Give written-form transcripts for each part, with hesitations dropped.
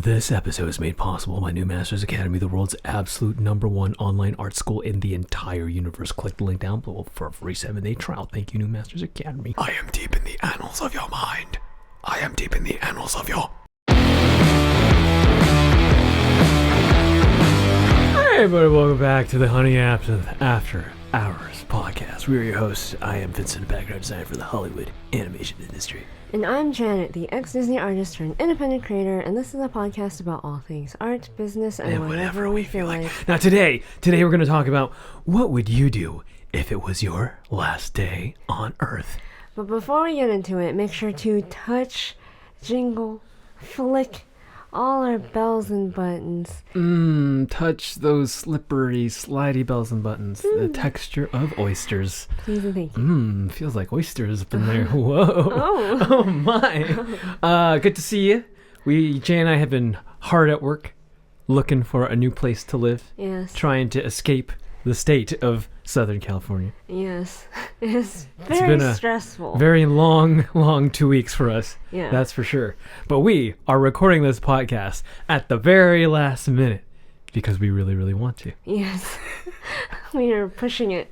This episode is made possible by New Masters Academy, the world's absolute #1 online art school in the entire universe. Click the link down below for a free 7-day trial. Thank you, New Masters Academy. I am deep in the annals of your mind. I am deep in the annals of your... Hey everybody, welcome back to the Honey Absinthe After Hours podcast. We are your hosts. I am Vincent, background designer for the Hollywood animation industry. And I'm Janet, the ex-Disney artist turned independent creator, and this is a podcast about all things art, business, and whatever we feel like. Now today we're going to talk about what would you do if it was your last day on Earth. But before we get into it, make sure to touch, jingle, flick all our bells and buttons. Touch those slippery, slidey bells and buttons. The texture of oysters. Please and thank you. Feels like oysters up in there. Whoa. Oh my. Good to see you. Jay and I have been hard at work looking for a new place to live. Yes. Trying to escape the state of Southern California. Yes. It's been stressful. Very long 2 weeks for us. Yeah. That's for sure. But we are recording this podcast at the very last minute because we really, really want to. Yes. We are pushing it.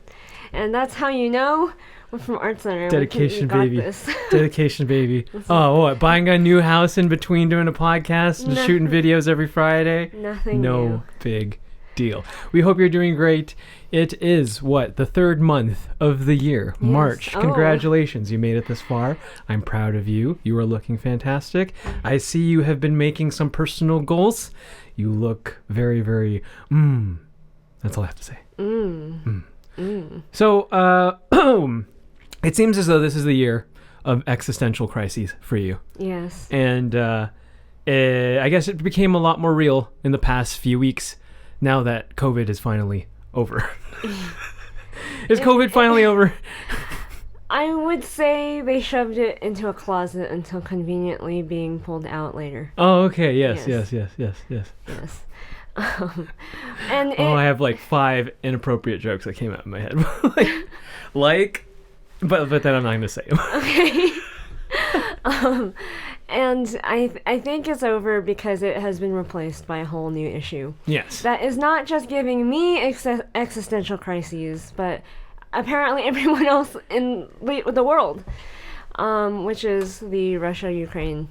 And that's how you know we're from Art Center. Dedication, baby. This. Dedication, baby. Oh, what? Buying a new house in between doing a podcast and shooting videos every Friday? Nothing No new. big deal. We hope you're doing great. It is the third month of the year, yes. March. Oh. Congratulations, you made it this far. I'm proud of you. You are looking fantastic. I see you have been making some personal goals. You look very, very that's all I have to say. So it seems as though this is the year of existential crises for you. Yes. And I guess it became a lot more real in the past few weeks now that COVID is finally over. Is COVID finally over? I would say they shoved it into a closet until conveniently being pulled out later. Oh, okay. Yes. Yes. And I have like 5 inappropriate jokes that came out in my head. but then I'm not going to say them. Okay. And I think it's over because it has been replaced by a whole new issue. Yes. That is not just giving me existential crises, but apparently everyone else in the world, which is the Russia-Ukraine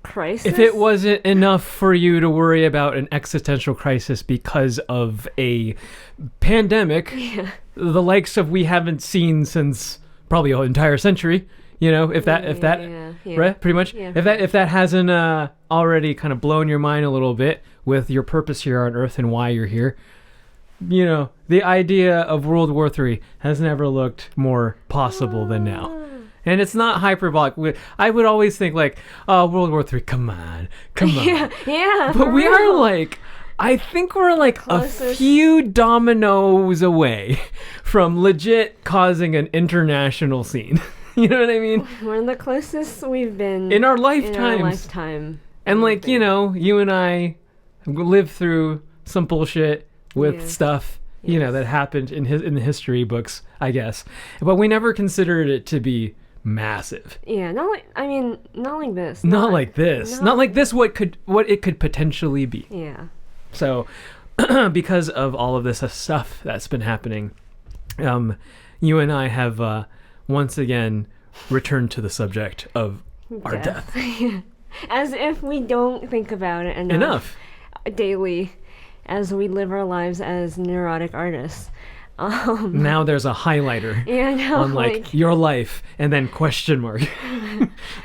crisis. If it wasn't enough for you to worry about an existential crisis because of a pandemic, the likes of we haven't seen since probably an entire century. You know, if that, right? Pretty much. Yeah. If that hasn't already kind of blown your mind a little bit with your purpose here on Earth and why you're here, you know, the idea of World War III has never looked more possible than now. And it's not hyperbolic. I would always think like, oh, World War III, come on. Yeah. But we are like, I think we're like closest. A few dominoes away from legit causing an international scene. You know what I mean? We're the closest we've been in our lifetimes. And like, you know, you and I lived through some bullshit with stuff, you know, that happened in the history books, I guess. But we never considered it to be massive. Yeah, not like this. Not like this. Not like this what it could potentially be. Yeah. So because of all of this stuff that's been happening, you and I have once again returned to the subject of our death. As if we don't think about it enough daily as we live our lives as neurotic artists. Now there's a highlighter on like your life and then question mark.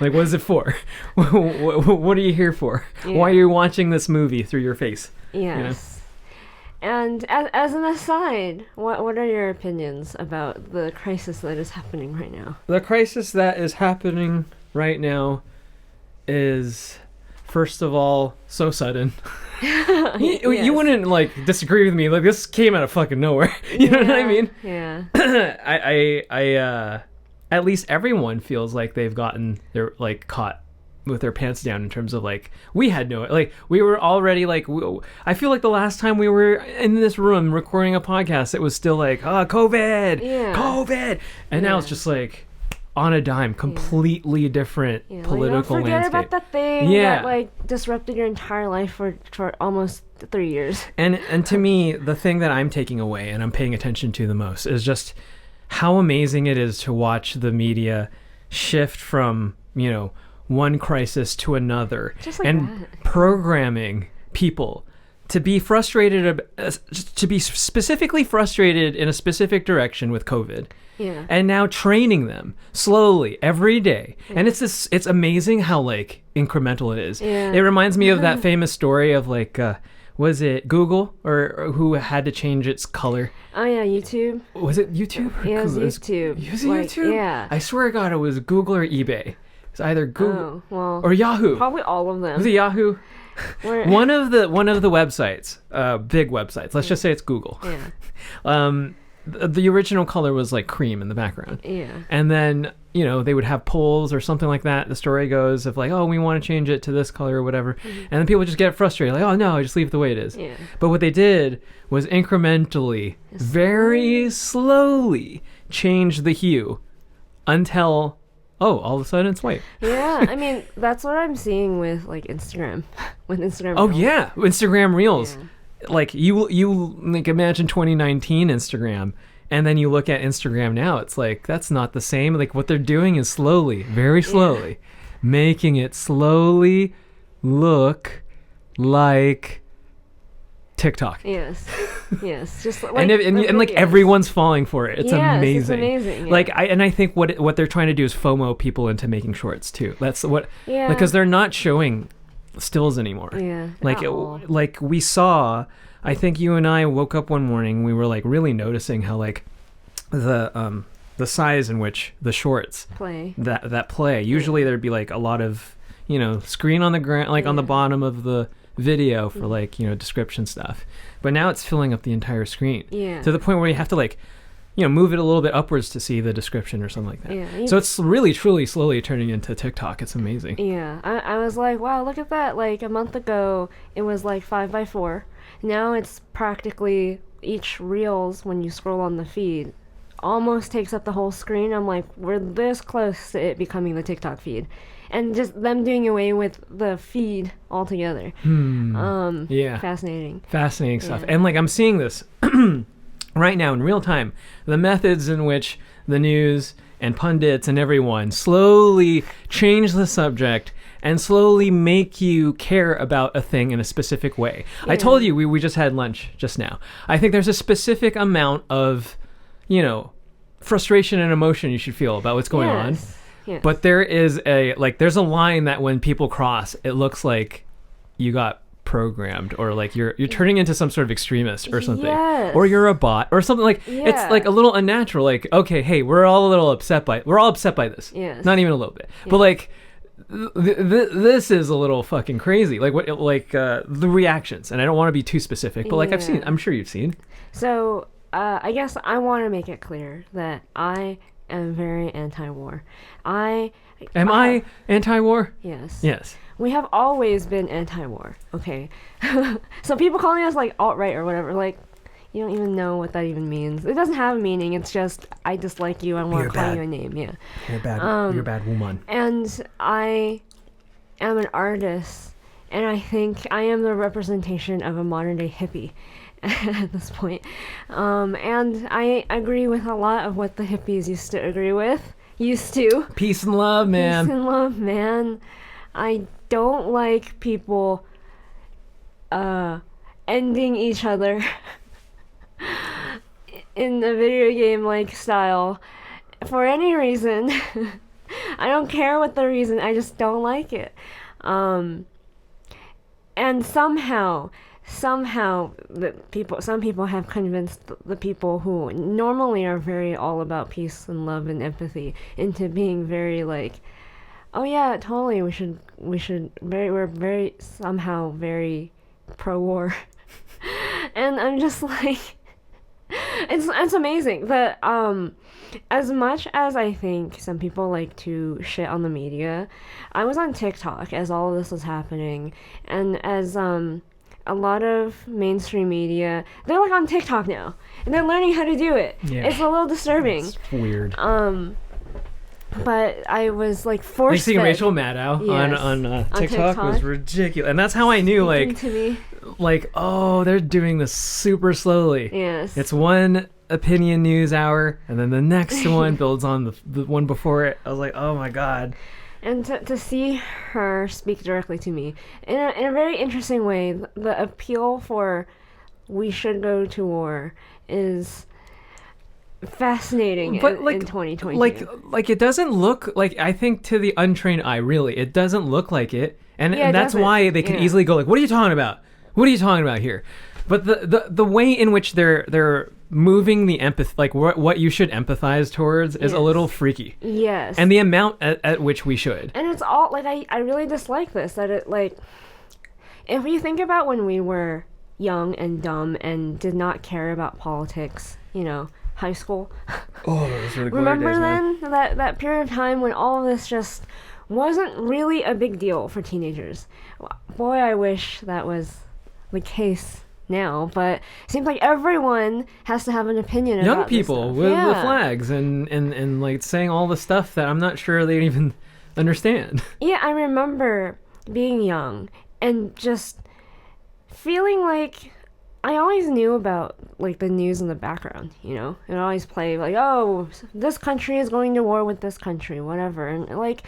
Like, what is it for? What are you here for? Yeah. Why are you watching this movie through your face? Yes. You know? And as an aside, what are your opinions about the crisis that is happening right now? The crisis that is happening right now is, first of all, so sudden. You wouldn't like disagree with me. Like, this came out of fucking nowhere. You know what I mean? Yeah. I at least everyone feels like they've gotten their like caught with their pants down in terms of like we were already like I feel like the last time we were in this room recording a podcast it was still like COVID and now it's just like on a dime, completely different political forget landscape. about that thing that like disrupted your entire life for almost 3 years. And to me, the thing that I'm taking away and I'm paying attention to the most is just how amazing it is to watch the media shift from, you know, one crisis to another, Just like and that. programming people to be frustrated, to be specifically frustrated in a specific direction with COVID. Yeah. And now training them slowly every day. And it's amazing how like incremental it is. Yeah. It reminds me of that famous story of like, was it Google or who had to change its color? Oh yeah, YouTube. Was it YouTube? Yeah, it was YouTube. Was it YouTube? Yeah. I swear to God, it was Google or eBay. It's either Google or Yahoo. Probably all of them. Was it Yahoo? One of the websites, big websites. Let's just say it's Google. Yeah. The original color was like cream in the background. Yeah. And then, you know, they would have polls or something like that. The story goes of like, oh, we want to change it to this color or whatever. Mm-hmm. And then people just get frustrated. Like, oh, no, just leave it the way it is. Yeah. But what they did was incrementally, very slowly change the hue until, all of a sudden it's white. Yeah. I mean, that's what I'm seeing with like Instagram. With Instagram. Oh, Reels. yeah. Instagram Reels. Yeah. Like you like imagine 2019 Instagram, and then you look at Instagram now, it's like that's not the same. Like what they're doing is slowly, very slowly, making it slowly look like TikTok. Yes. Yes. Just like and like everyone's falling for it. It's amazing. It's amazing. Yeah. Like I think what they're trying to do is FOMO people into making shorts too. That's what because they're not showing stills anymore. Yeah. Like we saw, I think you and I woke up one morning, we were like really noticing how like the size in which the shorts play usually there'd be like a lot of, you know, screen on the ground, like on the bottom of the video for like, you know, description stuff, but now it's filling up the entire screen to the point where you have to like, you know, move it a little bit upwards to see the description or something like that. Yeah, so it's really, truly, slowly turning into TikTok. It's amazing. Yeah, I was like, wow, look at that. Like a month ago, it was like 5x4. Now it's practically each reels when you scroll on the feed almost takes up the whole screen. I'm like, we're this close to it becoming the TikTok feed. And just them doing away with the feed altogether. Yeah. Fascinating stuff. And like I'm seeing this right now in real time, the methods in which the news and pundits and everyone slowly change the subject and slowly make you care about a thing in a specific way. Yeah. I told you we just had lunch just now. I think there's a specific amount of, you know, frustration and emotion you should feel about what's going on. Yes. But there is there's a line that when people cross, it looks like you got programmed, or like you're turning into some sort of extremist or something, or you're a bot or something. Like it's like a little unnatural. Like, okay, hey, we're all upset by this. Yes. Not even a little bit, but like this is a little fucking crazy. Like what, like the reactions, and I don't want to be too specific, but like I'm sure you've seen. So I guess I want to make it clear that I am very anti-war. Am I anti-war? Yes. Yes. We have always been anti-war, okay? So people calling us like alt-right or whatever, like, you don't even know what that even means. It doesn't have a meaning. It's just, I dislike you. I want to call you a name. Yeah. You're bad. You're a bad woman. And I am an artist, and I think I am the representation of a modern-day hippie at this point. And I agree with a lot of what the hippies used to agree with. Peace and love, man. Peace and love, man. I don't like people ending each other in a video game like style for any reason. I don't care what the reason, I just don't like it. And somehow some people have convinced the people who normally are very all about peace and love and empathy into being very like, oh yeah, totally, we're very somehow very pro-war. And I'm just like, it's amazing that as much as I think some people like to shit on the media, I was on TikTok as all of this was happening, and as a lot of mainstream media, they're like on TikTok now, and they're learning how to do it. Yeah. It's a little disturbing. It's weird. But I was like Like forced. seeing Rachel Maddow Yes. on TikTok was TikTok. ridiculous, and that's how I knew To me. like oh, they're doing this super slowly. Yes. It's one opinion news hour, and then the next one builds on the one before it. I was like, oh my god. And to see her speak directly to me in a very interesting way, the appeal for we should go to war is fascinating But in 2022. like it doesn't look like, I think to the untrained eye, really, it doesn't look like it, and, Yeah, it and that's doesn't. why they can Yeah. easily go like, what are you talking about? What are you talking about here? But the way in which they're moving the empath, like what you should empathize towards, is a Yes. little freaky, Yes. and the amount at which we should. And it's all like I really dislike this, that it like if you think about when we were young and dumb and did not care about politics, high school. Oh, those were the glory Remember days, man. then that period of time when all of this just wasn't really a big deal for teenagers. Boy, I wish that was the case now, but it seems like everyone has to have an opinion Young about this people stuff. with Yeah. the flags and like saying all the stuff that I'm not sure they even understand. Yeah, I remember being young and just feeling like I always knew about like the news in the background, It always play like, oh, this country is going to war with this country, whatever. And like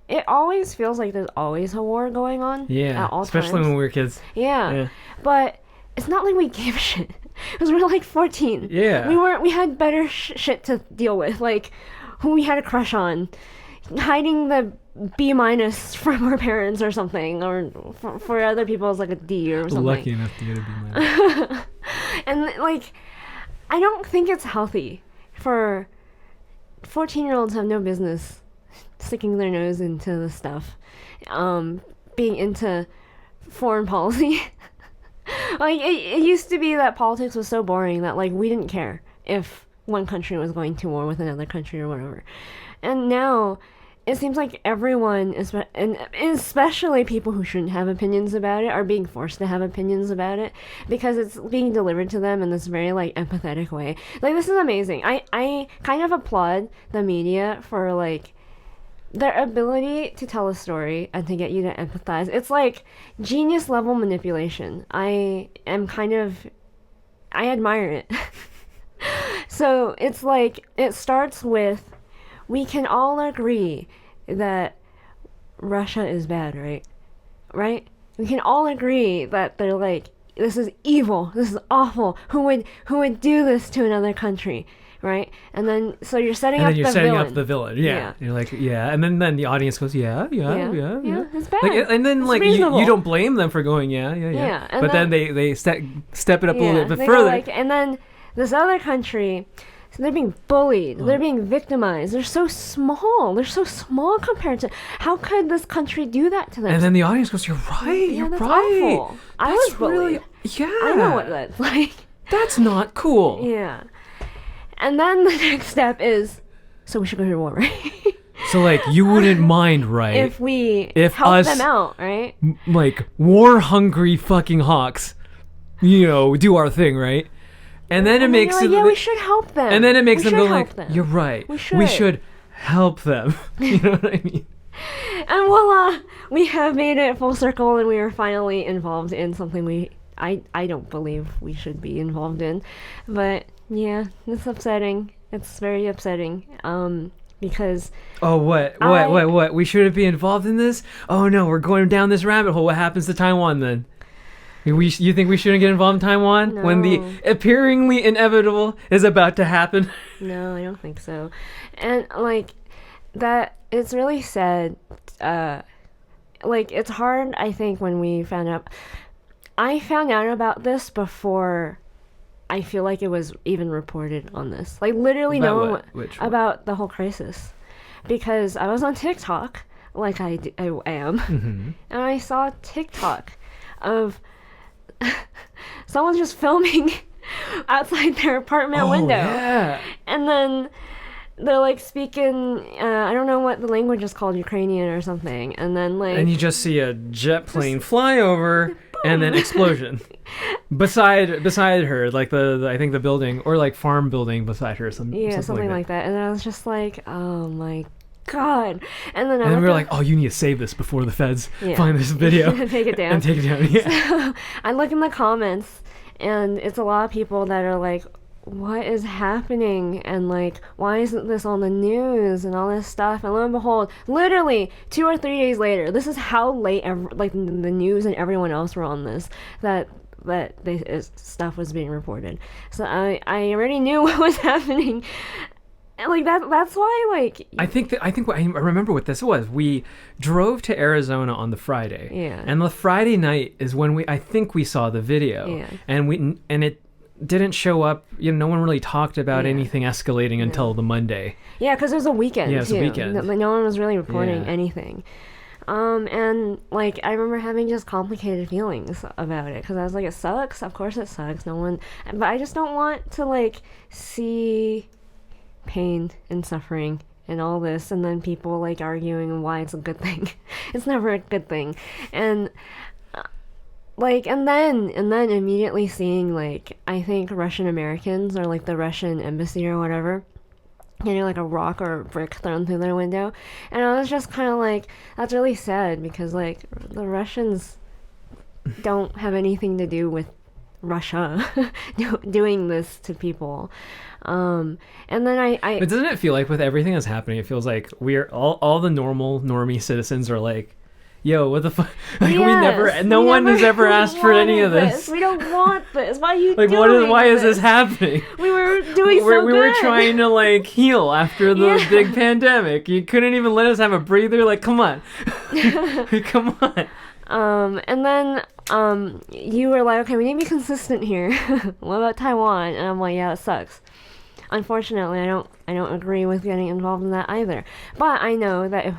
it always feels like there's always a war going on Yeah, at all especially times. when we were kids. Yeah. But it's not like we gave a shit. Because we were like 14. Yeah. We had better shit to deal with, like who we had a crush on, hiding the B- from our parents or something, or for other people it's like a D or something. Lucky enough to get a B-. And like I don't think it's healthy for 14-year-olds have no business sticking their nose into the stuff, being into foreign policy. Like it used to be that politics was so boring that like we didn't care if one country was going to war with another country or whatever. And now it seems like everyone, and especially people who shouldn't have opinions about it, are being forced to have opinions about it because it's being delivered to them in this very like empathetic way. Like this is amazing. I kind of applaud the media for like their ability to tell a story and to get you to empathize. It's like genius level manipulation. I admire it. So it's like, it starts with, we can all agree that Russia is bad, right? Right? We can all agree that they're like, this is evil, this is awful. Who would do this to another country? Right? And then so you're setting And up then you're the setting villain. up the villain. Yeah. Yeah. You're like, yeah. And then the audience goes, yeah. It's bad. Like, and then It's like reasonable. you don't blame them for going, yeah. Yeah, and But then they step it up a little bit they go further. like, and then this other country, so they're being bullied, they're being victimized. They're so small. They're so small compared to, how could this country do that to them? And then the audience goes, you're right. Yeah, You're that's right. awful. I That's was bullied. really, yeah. I know what that's like. That's not cool. Yeah. And then the next step is, so we should go to war, right? So like you wouldn't mind, right? If we If help us- them out, right? Like war hungry fucking hawks, do our thing, right? And then it And makes you're it, like, yeah, we should help them. and then it makes We them should go help like, them. you're right. We We should. should help them. You know what I mean? And voila, we have made it full circle, and we are finally involved in something I don't believe we should be involved in. But yeah, it's upsetting. It's very upsetting. Because Oh, what? We shouldn't be involved in this? Oh no, we're going down this rabbit hole. What happens to Taiwan then? You think we shouldn't get involved in Taiwan when the No. appearingly inevitable is about to happen? no, I don't think so. And like that, it's really sad. Like it's hard, I think, when we found out. I found out about this before I feel like it was even reported on this. Like literally About no one what? Which one? about the whole crisis, because I was on TikTok, like I am, and I saw a TikTok of someone just filming outside their apartment window, Yeah. and then they're like speaking. I don't know what the language is called, Ukrainian or something, and then like And you just see a jet plane fly over and then explosion beside her, like the I think the building or like farm building beside her, something something like like that. And I was just like, oh my God. And then we were like, oh, you need to save this before the feds find this video. Take it down. And take it down, yeah. So, I look in the comments, and it's a lot of people that are like, what is happening? And like, why isn't this on the news and all this stuff? And lo and behold, literally 2 or 3 days later, this is how late the news and everyone else were on this, that stuff was being reported. So I already knew what was happening. And like that's why, like, I think I remember what this was. We drove to Arizona on the Friday. Yeah. And the Friday night is when I think we saw the video. Yeah. And it didn't show up. No one really talked about anything escalating until the Monday. Yeah, because it was a weekend. Yeah, it was a weekend. No one was really reporting anything. And like, I remember having just complicated feelings about it, because I was like, it sucks. Of course it sucks. But I just don't want to like see pain and suffering and all this, and then people like arguing why it's a good thing. It's never a good thing. And like, and then immediately seeing, like, I think Russian Americans, or like the Russian embassy or whatever, getting like a rock or a brick thrown through their window. And I was just kind of like, that's really sad, because like the Russians don't have anything to do with Russia doing this to people. And then But doesn't it feel like with everything that's happening, it feels like we're all the normie citizens are like, yo, what the fuck? Like, no one has ever asked for any of this. We don't want this. Why are you like, doing why this? is this happening? We were doing so good. We were trying to like heal after the big pandemic. You couldn't even let us have a breather. Like, come on. Come on. And then you were like, okay, we need to be consistent here. What about Taiwan? And I'm like, yeah, it sucks. Unfortunately, I don't agree with getting involved in that either. But I know that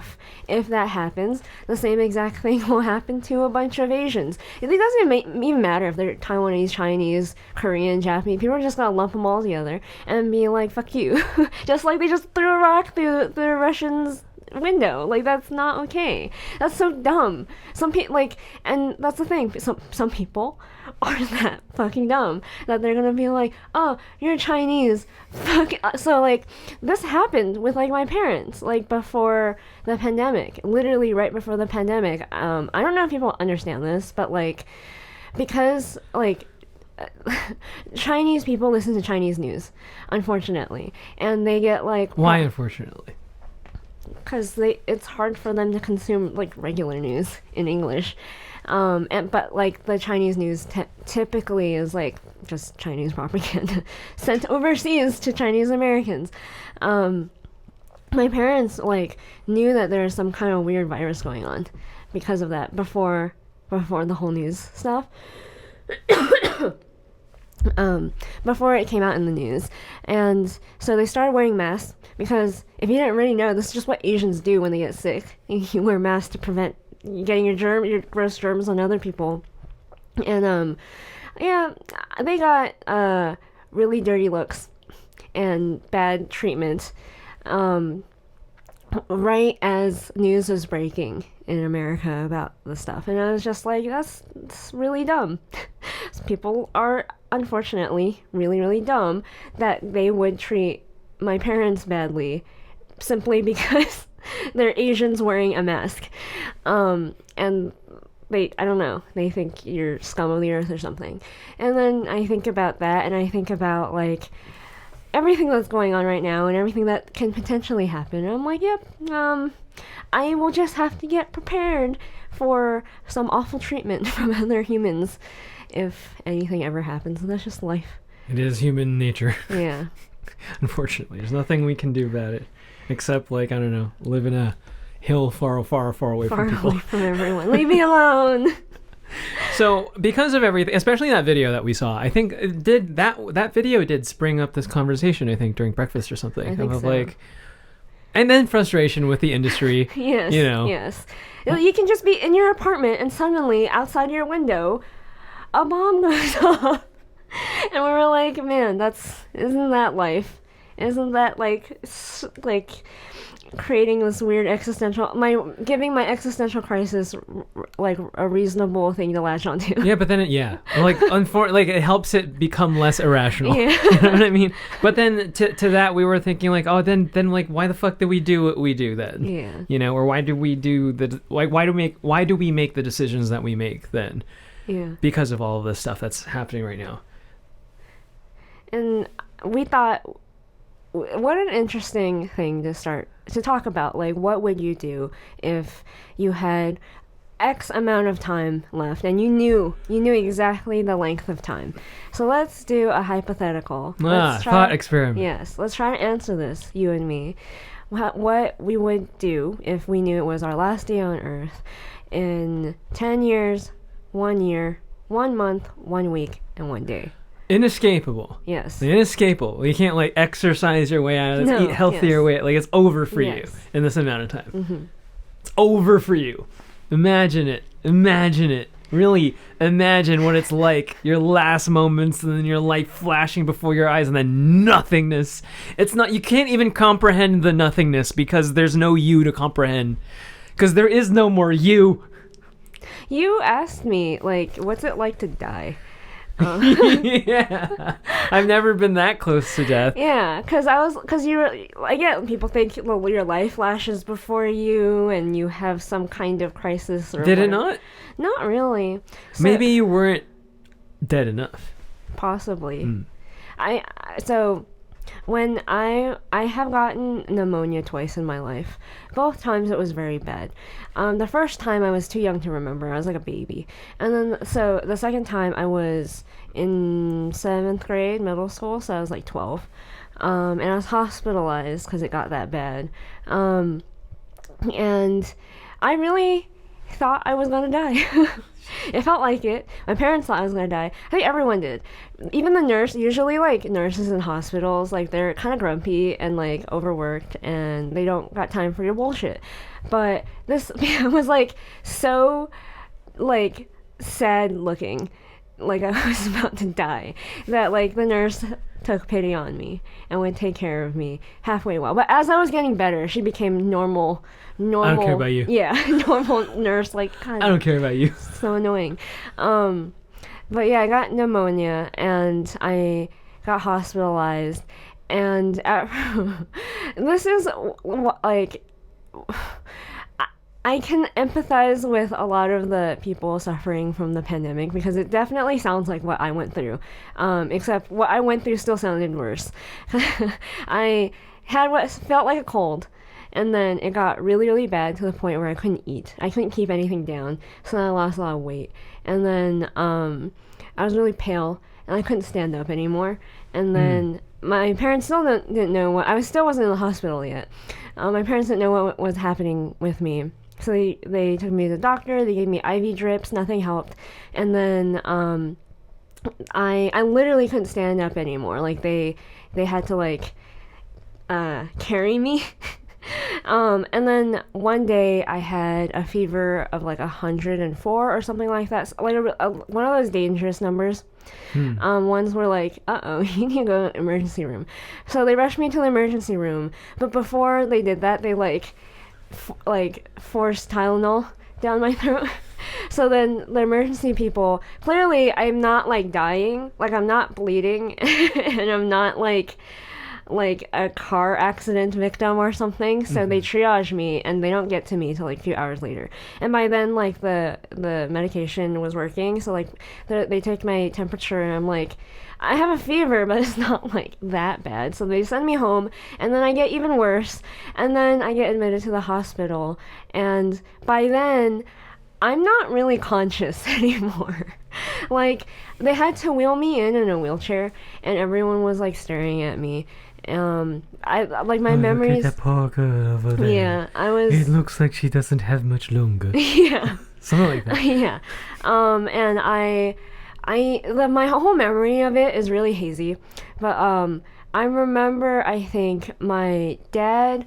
if that happens, the same exact thing will happen to a bunch of Asians. It doesn't even matter if they're Taiwanese, Chinese, Korean, Japanese. People are just gonna lump them all together and be like, fuck you. Just like they just threw a rock through the Russians' window. Like, that's not okay. That's so dumb. Some people, like, and that's the thing, some people are that fucking dumb that they're gonna be like, oh, you're Chinese, fuck. So like, this happened with like my parents, like before the pandemic, literally right before the pandemic. I don't know if people understand this, but like, because like Chinese people listen to Chinese news, unfortunately, and they get like, why unfortunately? Because it's hard for them to consume like regular news in English, but like the Chinese news typically is like just Chinese propaganda sent overseas to Chinese Americans. My parents like knew that there was some kind of weird virus going on because of that before the whole news stuff. Before it came out in the news. And so they started wearing masks, because if you didn't already know, this is just what Asians do when they get sick. You wear masks to prevent getting your gross germs on other people. And they got really dirty looks and bad treatment right as news was breaking in America about the stuff. And I was just like, that's really dumb. People are unfortunately really, really dumb that they would treat my parents badly simply because they're Asians wearing a mask. And I don't know, they think you're scum of the earth or something. And then I think about that, and I think about like everything that's going on right now and everything that can potentially happen. And I'm like, yep, I will just have to get prepared for some awful treatment from other humans if anything ever happens. And that's just life. It is human nature. Yeah. Unfortunately, there's nothing we can do about it except, like, I don't know, live in a hill far away from people. Far away from everyone. Leave me alone. So, because of everything, especially that video that we saw, I think that video did spring up this conversation, I think, during breakfast or something. I think so. Like, and then frustration with the industry. Yes. You know. Yes. You can just be in your apartment and suddenly outside your window, a bomb goes off. And we were like, man, isn't that life? Isn't that like creating this weird giving my existential crisis like a reasonable thing to latch onto. Yeah, but then like it helps it become less irrational. Yeah. You know what I mean? But then to that we were thinking like, oh, then like why the fuck did we do what we do then? Yeah. You know, or why do we do why do we make the decisions that we make then? Yeah. Because of all of this stuff that's happening right now. And we thought, what an interesting thing to talk about. Like, what would you do if you had X amount of time left and you knew exactly the length of time? So let's do a hypothetical. Thought experiment. Yes, let's try to answer this, you and me. What we would do if we knew it was our last day on Earth in 10 years, 1 year, 1 month, 1 week, and 1 day. Inescapable. Yes. Inescapable. You can't like exercise your way out of this, eat healthier way. Like it's over for you in this amount of time. Mm-hmm. It's over for you. Imagine it. Imagine it. Really imagine what it's like. Your last moments and then your life flashing before your eyes and then nothingness. You can't even comprehend the nothingness because there's no you to comprehend. Because there is no more you. You asked me, like, what's it like to die? Yeah, I've never been that close to death. Yeah, because I get people think, well, your life flashes before you and you have some kind of crisis. Or Did whatever. it not? Not really. So, maybe you weren't dead enough. Possibly. So when I have gotten pneumonia twice in my life. Both times it was very bad. The first time I was too young to remember. I was like a baby. And then so the second time I was in 7th grade, middle school, so I was like 12. And I was hospitalized because it got that bad. And I really thought I was gonna die. It felt like it. My parents thought I was gonna die. I think everyone did. Even the nurse, usually like nurses in hospitals, like they're kind of grumpy and like overworked and they don't got time for your bullshit. But this was like so like sad looking, like I was about to die, that like the nurse took pity on me and would take care of me halfway well. But as I was getting better, she became normal. I don't care about you. Yeah, normal nurse, like kind of. I don't care about you. So annoying. But yeah, I got pneumonia and I got hospitalized. And this is like, I can empathize with a lot of the people suffering from the pandemic because it definitely sounds like what I went through. Except what I went through still sounded worse. I had what felt like a cold. And then it got really, really bad to the point where I couldn't eat. I couldn't keep anything down. So then I lost a lot of weight. And then I was really pale and I couldn't stand up anymore. And then my parents still didn't know I still wasn't in the hospital yet. My parents didn't know what was happening with me. So they took me to the doctor. They gave me IV drips. Nothing helped. And then I literally couldn't stand up anymore. Like they had to like carry me. And then one day I had a fever of like 104 or something like that. So like one of those dangerous numbers. Ones were like, you need to go to the emergency room. So they rushed me to the emergency room. But before they did that, they like forced Tylenol down my throat. So then the emergency people, clearly I'm not like dying, like I'm not bleeding, and I'm not like a car accident victim or something. So they triage me and they don't get to me till like a few hours later. And by then like the medication was working. So like they take my temperature and I'm like, I have a fever, but it's not like that bad. So they send me home and then I get even worse. And then I get admitted to the hospital. And by then I'm not really conscious anymore. Like they had to wheel me in a wheelchair and everyone was like staring at me. I like my memories. Look at that poor girl over there. Yeah, I was. It looks like she doesn't have much longer. Yeah. Something like that. Yeah. And my whole memory of it is really hazy, but I remember I think my dad,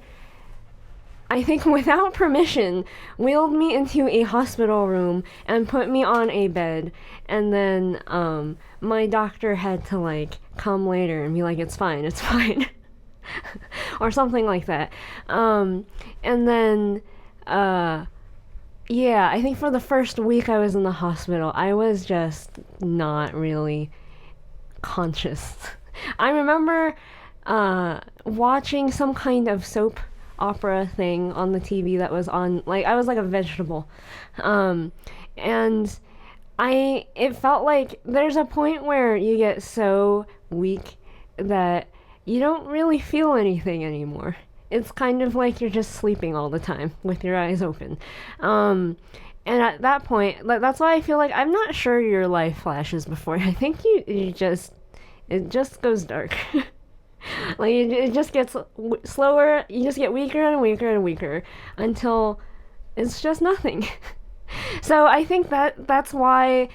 without permission, wheeled me into a hospital room and put me on a bed, and then my doctor had to like come later and be like, it's fine. or something like that. And then, yeah, I think for the first week I was in the hospital, I was just not really conscious. I remember watching some kind of soap opera thing on the TV that was on, like, I was like a vegetable. And it felt like there's a point where you get so weak that you don't really feel anything anymore. It's kind of like you're just sleeping all the time with your eyes open. And at that point, that's why I feel like I'm not sure your life flashes before. I think it just goes dark. Like it just gets slower. You just get weaker and weaker and weaker until it's just nothing. So I think that's why,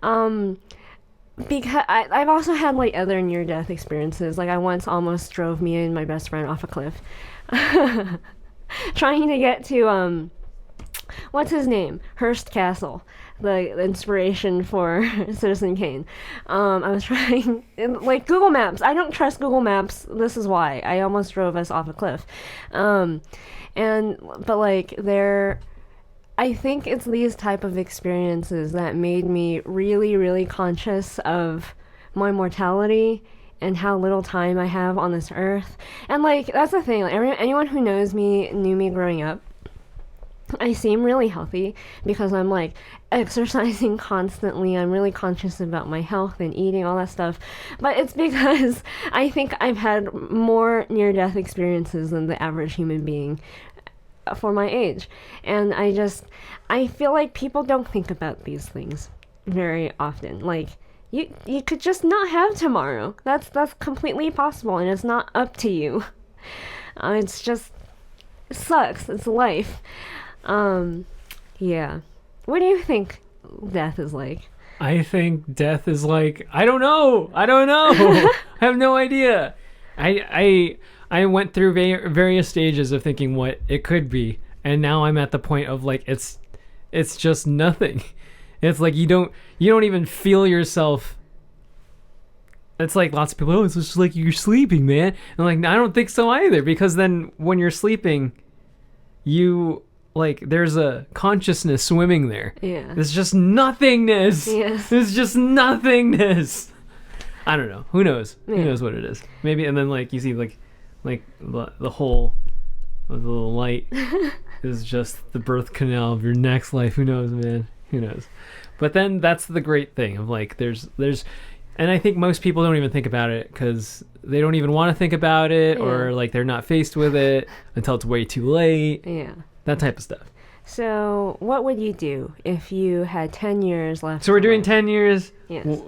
because I've also had like other near-death experiences. Like I once almost drove me and my best friend off a cliff, trying to get to what's his name? Hearst Castle, the inspiration for Citizen Kane. I was trying, like, Google Maps. I don't trust Google Maps. This is why. I almost drove us off a cliff. But like, I think it's these type of experiences that made me really, really conscious of my mortality and how little time I have on this earth. And like, that's the thing. Like, anyone who knew me growing up, I seem really healthy because I'm like exercising constantly. I'm really conscious about my health and eating, all that stuff. But it's because I think I've had more near-death experiences than the average human being for my age. And I feel like people don't think about these things very often. Like, you could just not have tomorrow. That's completely possible, and it's not up to you. It's just, it sucks. It's life. Yeah. What do you think death is like? I think death is like, I don't know. I have no idea. I went through various stages of thinking what it could be, and now I'm at the point of like, it's just nothing. It's like you don't even feel yourself. It's like lots of people, oh, it's just like you're sleeping, man. And like, I don't think so either, because then when you're sleeping, like, there's a consciousness swimming there. Yeah. It's just nothingness. Yes. It's just nothingness. I don't know. Who knows? Yeah. Who knows what it is? Maybe, and then like you see like the whole of the little light is just the birth canal of your next life. Who knows, man? Who knows? But then that's the great thing of like there's and I think most people don't even think about it because they don't even want to think about it, or like they're not faced with it until it's way too late. Yeah. That type of stuff. So, what would you do if you had 10 years left? So we're doing 10 years. Yes.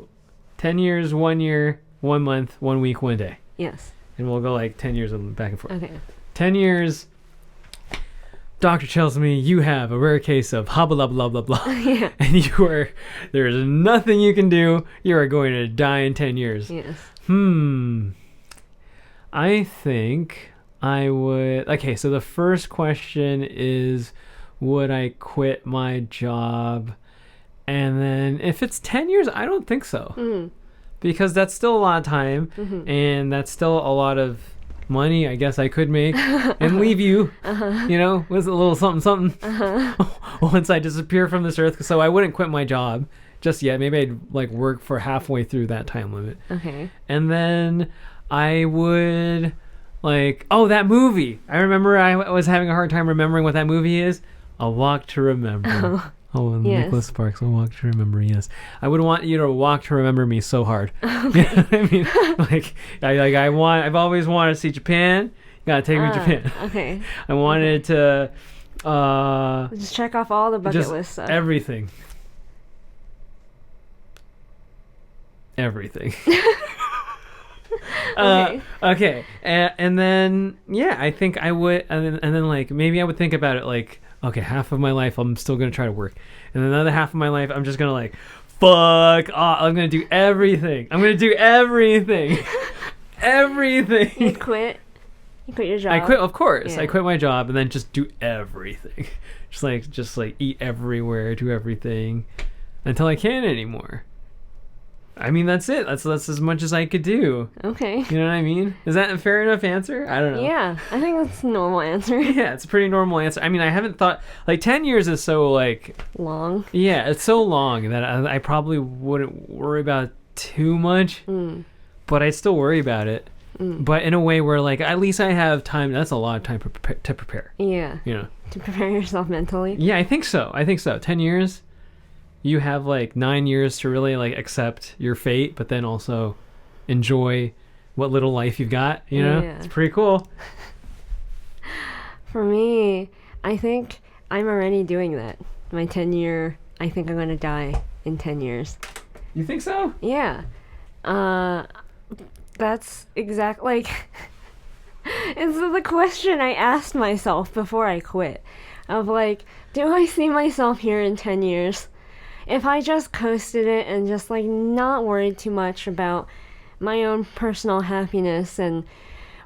10 years, 1 year, 1 month, 1 week, 1 day. Yes. And we'll go like 10 years back and forth. Okay. 10 years. Doctor tells me you have a rare case of blah blah blah blah blah. Yeah. And there's nothing you can do. You are going to die in 10 years. Yes. I think I would. Okay, so the first question is, would I quit my job? And then if it's 10 years, I don't think so. Mm-hmm. Because that's still a lot of time, and that's still a lot of money I guess I could make and leave you, you know, with a little something once I disappear from this earth. So I wouldn't quit my job just yet. Maybe I'd like work for halfway through that time limit. Okay. And then I would like, oh, that movie. I remember I was having a hard time remembering what that movie is. A Walk to Remember. Oh, and yes. Nicholas Sparks, A Walk to Remember, yes. I would want you to walk to remember me so hard. Okay. You know what I mean? I've always wanted to see Japan. You gotta take me to Japan. Okay. I wanted to just check off all the bucket list stuff. Everything. Okay. And then I think I would, and then like maybe I would think about it like, okay, half of my life I'm still gonna try to work, and then another half of my life I'm just gonna like, fuck off. I'm gonna do everything. Everything. You quit your job. I quit, of course. Yeah. I quit my job and then just do everything. Just like eat everywhere, do everything until I can't anymore. I mean, that's it. That's as much as I could do. Okay. You know what I mean? Is that a fair enough answer? I don't know. Yeah, I think that's a normal answer. Yeah, it's a pretty normal answer. I mean, I haven't thought, like, 10 years is so, like... Long. Yeah, it's so long that I probably wouldn't worry about it too much, but I still worry about it. But in a way where, like, at least I have time. That's a lot of time to prepare. Yeah. You know? To prepare yourself mentally. Yeah, I think so. 10 years, you have, like, 9 years to really, like, accept your fate, but then also enjoy what little life you've got, you know? Yeah. It's pretty cool. For me, I think I'm already doing that. My 10-year, I think I'm going to die in 10 years. You think so? Yeah. That's exact, like, it's the question I asked myself before I quit. Of, like, do I see myself here in 10 years? If I just coasted it and just, like, not worried too much about my own personal happiness and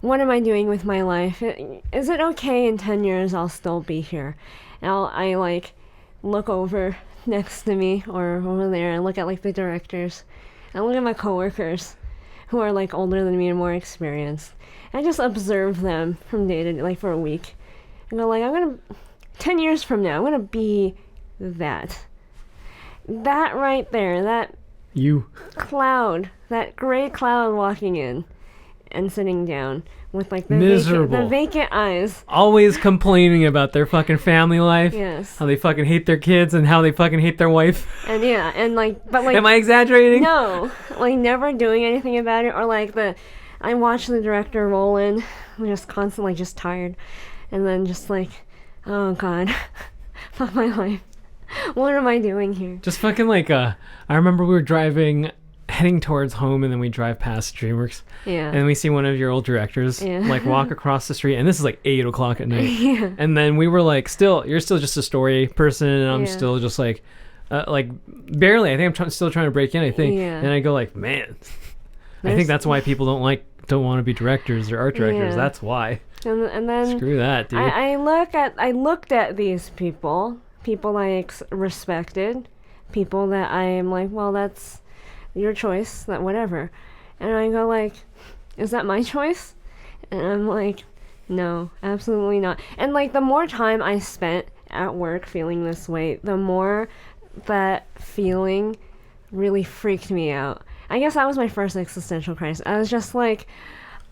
what am I doing with my life? Is it okay in 10 years I'll still be here? And I like, look over next to me or over there and look at, like, the directors. And look at my coworkers who are, like, older than me and more experienced. I just observe them from day to day, like, for a week. And go, like, 10 years from now, I'm gonna be that. That right there, that cloud, that gray cloud walking in and sitting down with, like, the vacant eyes. Always complaining about their fucking family life. Yes. How they fucking hate their kids and how they fucking hate their wife. And yeah, and, like, but, like... Am I exaggerating? No. Like, never doing anything about it. Or, like, I watch the director roll in. I'm just constantly just tired. And then just, like, oh, God. Fuck my life. What am I doing here? Just fucking, like, I remember we were heading towards home, and then we drive past DreamWorks. Yeah. And we see one of your old directors, like, walk across the street, and this is, like, 8 o'clock at night. Yeah. And then we were, like, you're still just a story person, and I'm still just, like, barely. I think I'm still trying to break in, I think. Yeah. And I go, like, man, I think that's why people don't want to be directors or art directors. Yeah. That's why. And then... Screw that, dude. I looked at these people I respected, people that I am like, well, that's your choice, that whatever. And I go, like, is that my choice? And I'm like, no, absolutely not. And, like, the more time I spent at work feeling this way, the more that feeling really freaked me out. I guess that was my first existential crisis. I was just like,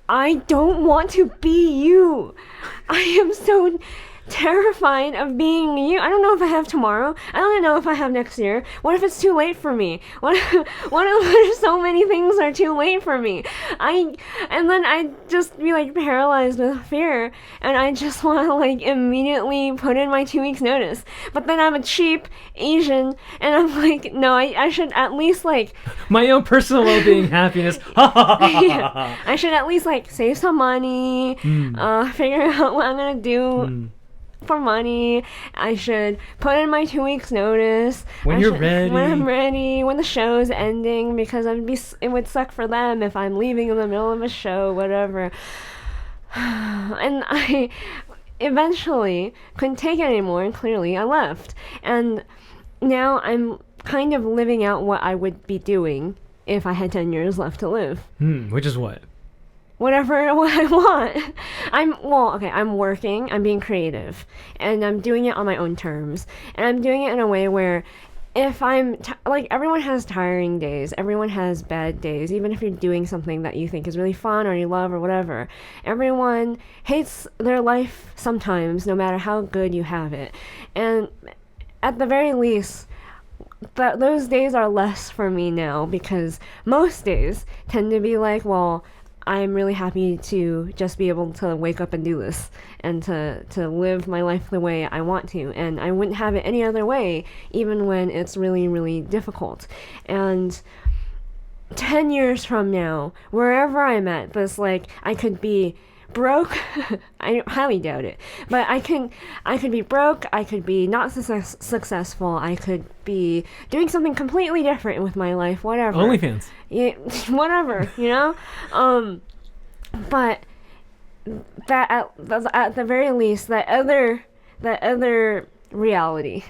I don't want to be you. I am so terrified of being you. I don't know if I have tomorrow. I don't know if I have next year. What if it's too late for me? What if so many things are too late for me? And then I just be, like, paralyzed with fear, and I just want to, like, immediately put in my 2 weeks notice. But then I'm a cheap Asian, and I'm like, no, I should at least, like, my own personal well-being, happiness. Yeah, I should at least, like, save some money, figure out what I'm gonna do for money. I should put in my 2 weeks notice when I'm ready, when the show's ending, because it would suck for them if I'm leaving in the middle of a show, whatever. And I eventually couldn't take it anymore, and clearly I left. And now I'm kind of living out what I would be doing if I had 10 years left to live. Which is what? What I want. I'm working, I'm being creative, and I'm doing it on my own terms. And I'm doing it in a way where if I'm, like, everyone has tiring days, everyone has bad days, even if you're doing something that you think is really fun or you love or whatever. Everyone hates their life sometimes, no matter how good you have it. And at the very least, those days are less for me now, because most days tend to be like, well, I'm really happy to just be able to wake up and do this and to live my life the way I want to. And I wouldn't have it any other way, even when it's really, really difficult. And 10 years from now, wherever I'm at, this, like, I could be broke. I highly doubt it. But I could be broke, I could be not successful, I could be doing something completely different with my life, whatever. OnlyFans. Yeah, whatever, you know? But that at the very least, that other reality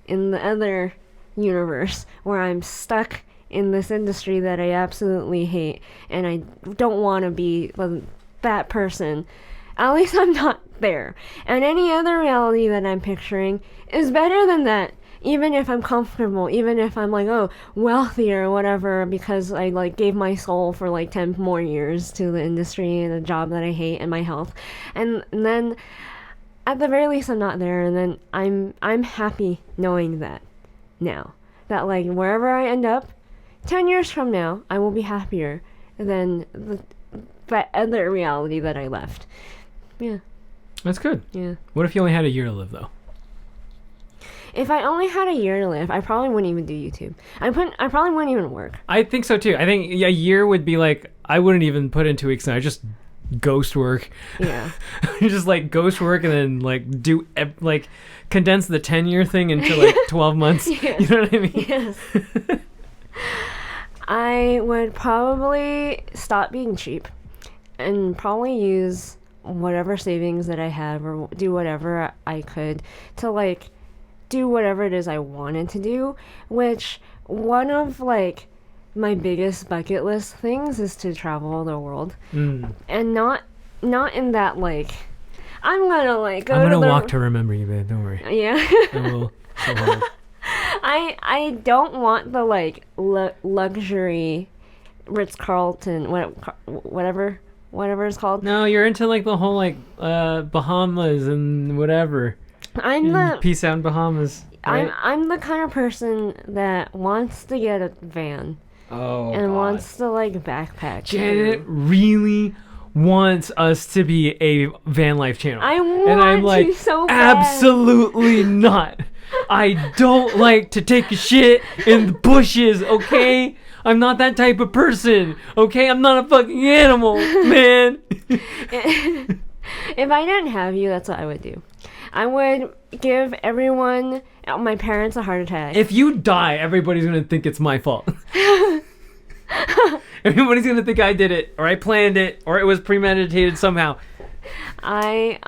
in the other universe where I'm stuck in this industry that I absolutely hate, and I don't want to be that person, at least I'm not there. And any other reality that I'm picturing is better than that. Even if I'm comfortable, even if I'm like, oh, wealthy or whatever, because I like gave my soul for like 10 more years to the industry and a job that I hate and my health. And then at the very least I'm not there, and then I'm happy knowing that now. That like wherever I end up, 10 years from now, I will be happier than that other reality that I left. Yeah. That's good. Yeah. What if you only had a year to live, though? If I only had a year to live, I probably wouldn't even do YouTube. I probably wouldn't even work. I think so, too. I think a year would be like, I wouldn't even put in 2 weeks now. I just ghost work. Yeah. Just like ghost work and then like condense the 10-year thing into like 12 months. Yes. You know what I mean? Yes. I would probably stop being cheap and probably use whatever savings that I have or do whatever I could to like do whatever it is I wanted to do, which one of like my biggest bucket list things is to travel the world. And not in that like I'm gonna like go I'm gonna to walk to remember you, babe. Don't worry. Yeah. I will. So hard. I don't want the like luxury Ritz-Carlton whatever it's called. No, you're into like the whole like Bahamas and whatever. Peace out in Bahamas. Right? I'm the kind of person that wants to get a van. Oh, and God. wants to like backpack. Janet really wants us to be a van life channel. I want and I'm like, to so bad. Absolutely not. I don't like to take a shit in the bushes, okay? I'm not that type of person, okay? I'm not a fucking animal, man. If I didn't have you, that's what I would do. I would give everyone, my parents, a heart attack. If you die, everybody's going to think it's my fault. Everybody's going to think I did it, or I planned it, or it was premeditated somehow. I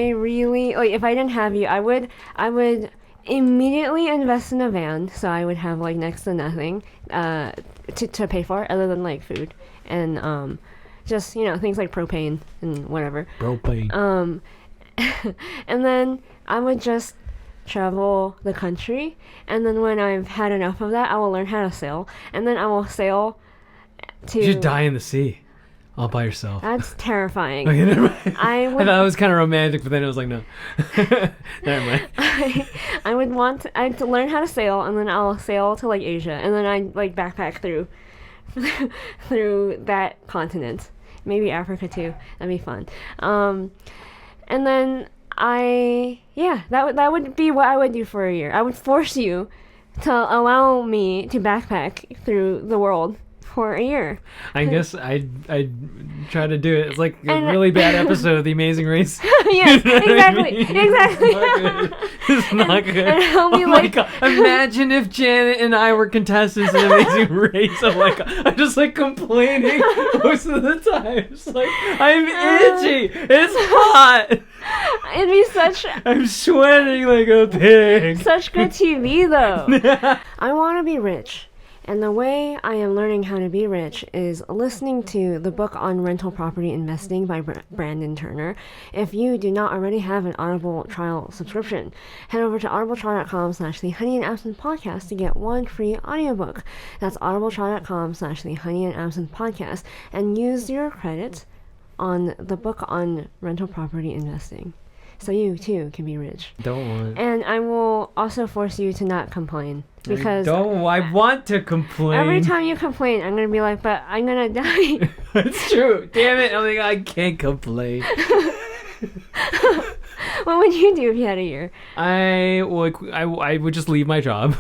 really, like, if I didn't have you, I would immediately invest in a van, so I would have, like, next to nothing to pay for, other than, like, food. And, just, you know, things like propane and whatever. Propane. And then I would just travel the country, and then when I've had enough of that, I will learn how to sail, and then I will sail to... You should die in the sea. All by yourself. That's terrifying. Okay, never mind. I thought it was kind of romantic, but then it was like, no. Never mind. I would want to learn how to sail, and then I'll sail to like Asia, and then I like backpack through that continent, maybe Africa too. That'd be fun. And then that would be what I would do for a year. I would force you to allow me to backpack through the world for a year. I guess I'd try to do it. It's like a really bad episode of The Amazing Race. Yes, exactly. It's not good. And I'll be my God. Imagine if Janet and I were contestants in Amazing Race. Oh my God. I'm just like complaining most of the time. It's like, I'm itchy. It's hot. It'd be such... I'm sweating like a pig. Such good TV, though. I want to be rich. And the way I am learning how to be rich is listening to the book on rental property investing by Brandon Turner. If you do not already have an Audible trial subscription, head over to audibletrial.com/the Honey and Absinthe Podcast to get one free audiobook. That's audibletrial.com/the Honey and Absinthe Podcast, and use your credits on the book on rental property investing, so you too can be rich. Don't want. And I will also force you to not complain, because I want to complain. every time you complain, I'm gonna be like, but I'm gonna die. It's true. Damn it. I'm like, I can't complain. What would you do if you had a year? I would just leave my job.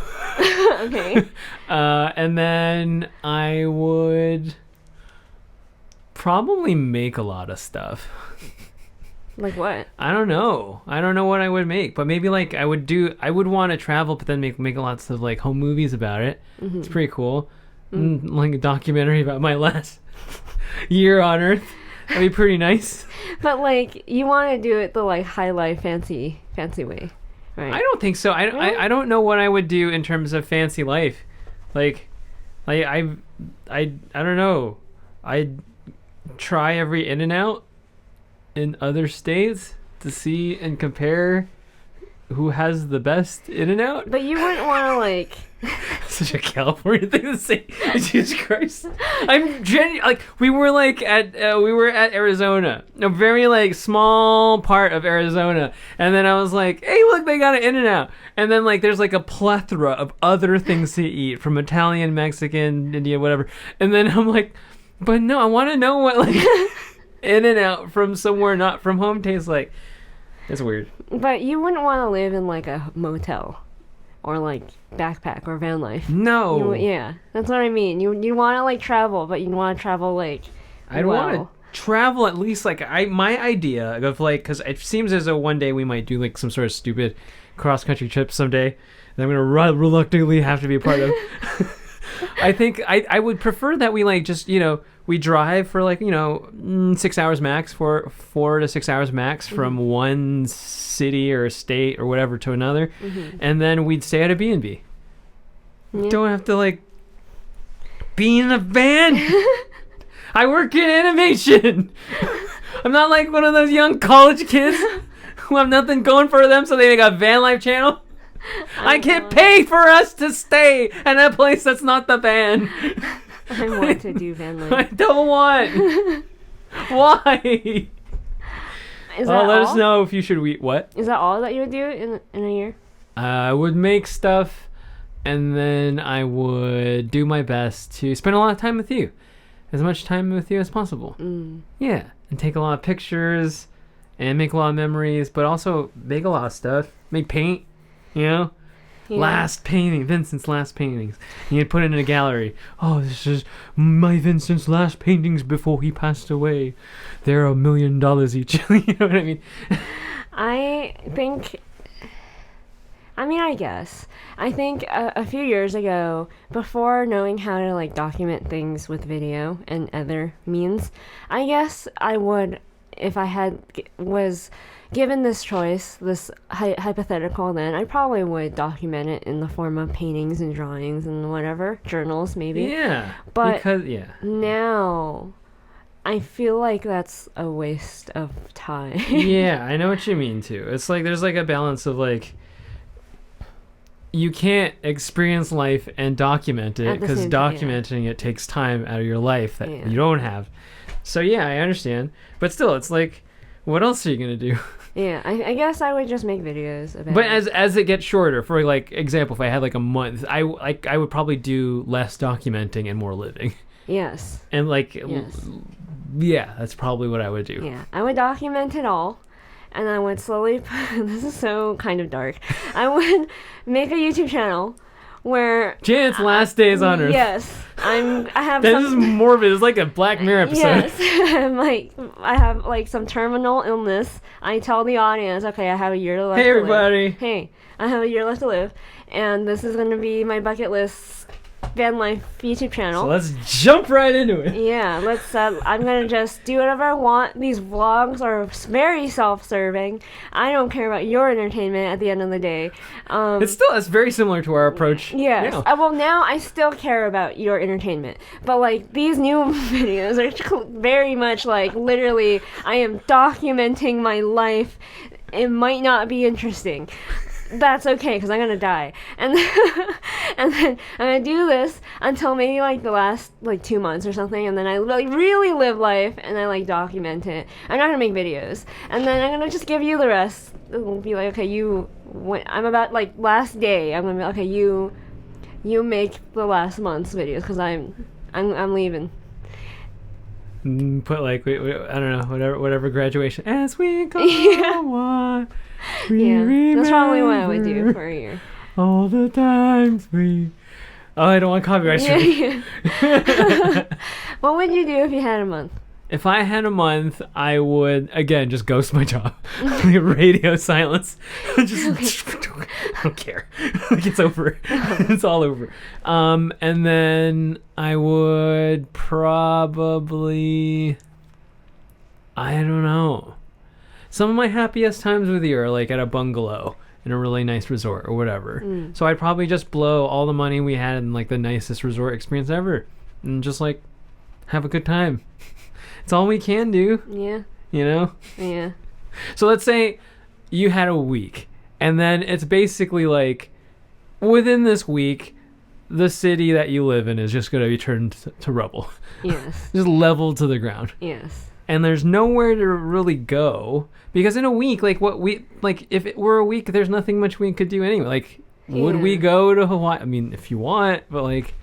Okay. And then I would probably make a lot of stuff. Like what? I don't know what I would make, but maybe like I would want to travel, but then make lots of like home movies about it. Mm-hmm. It's pretty cool. Like a documentary about my last year on Earth. That'd be pretty nice. But like you want to do it the like high life fancy way, right? I don't think so. I don't know what I would do in terms of fancy life. Like I don't know. I try every in and out in other states to see and compare who has the best in and out. But you wouldn't want to like. Such a California thing to say. Jesus Christ. Like we were at Arizona, a very like small part of Arizona, and then I was like, hey, look, they got an in and out, and then like there's like a plethora of other things to eat, from Italian, Mexican, Indian, whatever, and then I'm like, but no, I want to know what like in and out from somewhere not from home tastes like. It's weird. But you wouldn't want to live in like a motel or like backpack or van life. No. Yeah, that's what I mean. You want to like travel, but you want to travel like. I'd want to travel at least like my idea of like, because it seems as though one day we might do like some sort of stupid cross country trip someday that I'm gonna reluctantly have to be a part of. I think I would prefer that we like just we drive for like 6 hours max, 4 to 6 hours max from one city or state or whatever to another, and then we'd stay at a B&B. Don't have to like be in a van. I work in animation. I'm not like one of those young college kids who have nothing going for them, so they make a van life channel. I can't pay for us to stay at a place that's not the van. I want to do van life. I don't want. Why? Let us know if you should what? Is that all that you would do in a year? I would make stuff, and then I would do my best to spend a lot of time with you. As much time with you as possible. Yeah. And take a lot of pictures and make a lot of memories, but also make a lot of stuff. Make paint, Yeah. Last painting, Vincent's last paintings. You put it in a gallery. Oh, this is my Vincent's last paintings before he passed away. They're $1 million each. You know what I mean? I guess. I think a few years ago, before knowing how to like document things with video and other means, I guess I would, if I was given this choice, this hypothetical, then I probably would document it in the form of paintings and drawings and whatever, journals maybe. Yeah. But now I feel like that's a waste of time. Yeah, I know what you mean too. It's like there's like a balance of like, you can't experience life and document it because documenting it takes time out of your life that you don't have. So yeah, I understand. But still, it's like, what else are you going to do? Yeah, I guess I would just make videos about But it. as it gets shorter, for like example, if I had like a month, I would probably do less documenting and more living. Yes. And like, yes. Yeah, that's probably what I would do. Yeah, I would document it all. And I would slowly, this is so kind of dark, I would make a YouTube channel where Janet's last days on Earth. Yes, I have. This is morbid. It's like a Black Mirror episode. Yes, I have like some terminal illness. I tell the audience, okay, I have a year left. Hey everybody. Hey, I have a year left to live, and this is going to be my bucket list van life YouTube channel. So let's jump right into it. Yeah, let's. I'm gonna just do whatever I want. These vlogs are very self-serving. I don't care about your entertainment at the end of the day. It's very similar to our approach. Yes. Yeah. Well, now I still care about your entertainment, but like these new videos are very much like literally I am documenting my life. It might not be interesting. That's okay, because I'm going to die. And then I'm going to do this until maybe, like, the last, 2 months or something, and then I, really live life, and I, document it. I'm not going to make videos. And then I'm going to just give you the rest. It'll be like, okay, I'm about, last day, I'm going to be, okay, you make the last month's videos, because I'm leaving. Put, I don't know, whatever graduation. As we go on. That's probably what I would do for a year. All the times I don't want copyright. What would you do if you had a month? If I had a month, I would, again, just ghost my job. Radio silence. I don't care. It's over. It's all over. And then I would probably, I don't know. Some of my happiest times with you are at a bungalow in a really nice resort or whatever. Mm. So I'd probably just blow all the money we had in like the nicest resort experience ever and just like have a good time. It's all we can do, Yeah. you know? Yeah. So let's say you had a week, and then it's basically like within this week, the city that you live in is just going to be turned to rubble. Yes. Just leveled to the ground. Yes. And there's nowhere to really go because in a week, like if it were a week, there's nothing much we could do anyway. Like, would we go to Hawaii? I mean, if you want, but like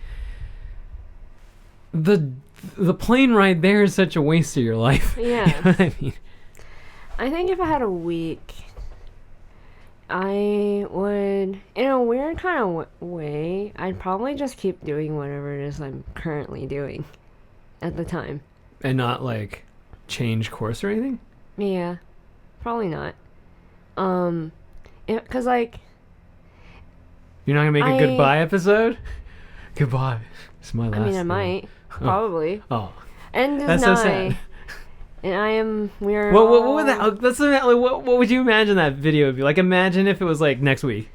the plane ride there is such a waste of your life. Yeah. You know what I mean? I think if I had a week, I would, in a weird kind of way, I'd probably just keep doing whatever it is I'm currently doing at the time. And not like change course or anything? Yeah, probably not. Because like, You're not gonna make a I- goodbye episode? Goodbye. It's my last I mean, I thing. might, probably. Oh. End is That's so sad. and we're What all- would that? Let's imagine, like, what would you imagine that video would be? Like, imagine if it was like next week.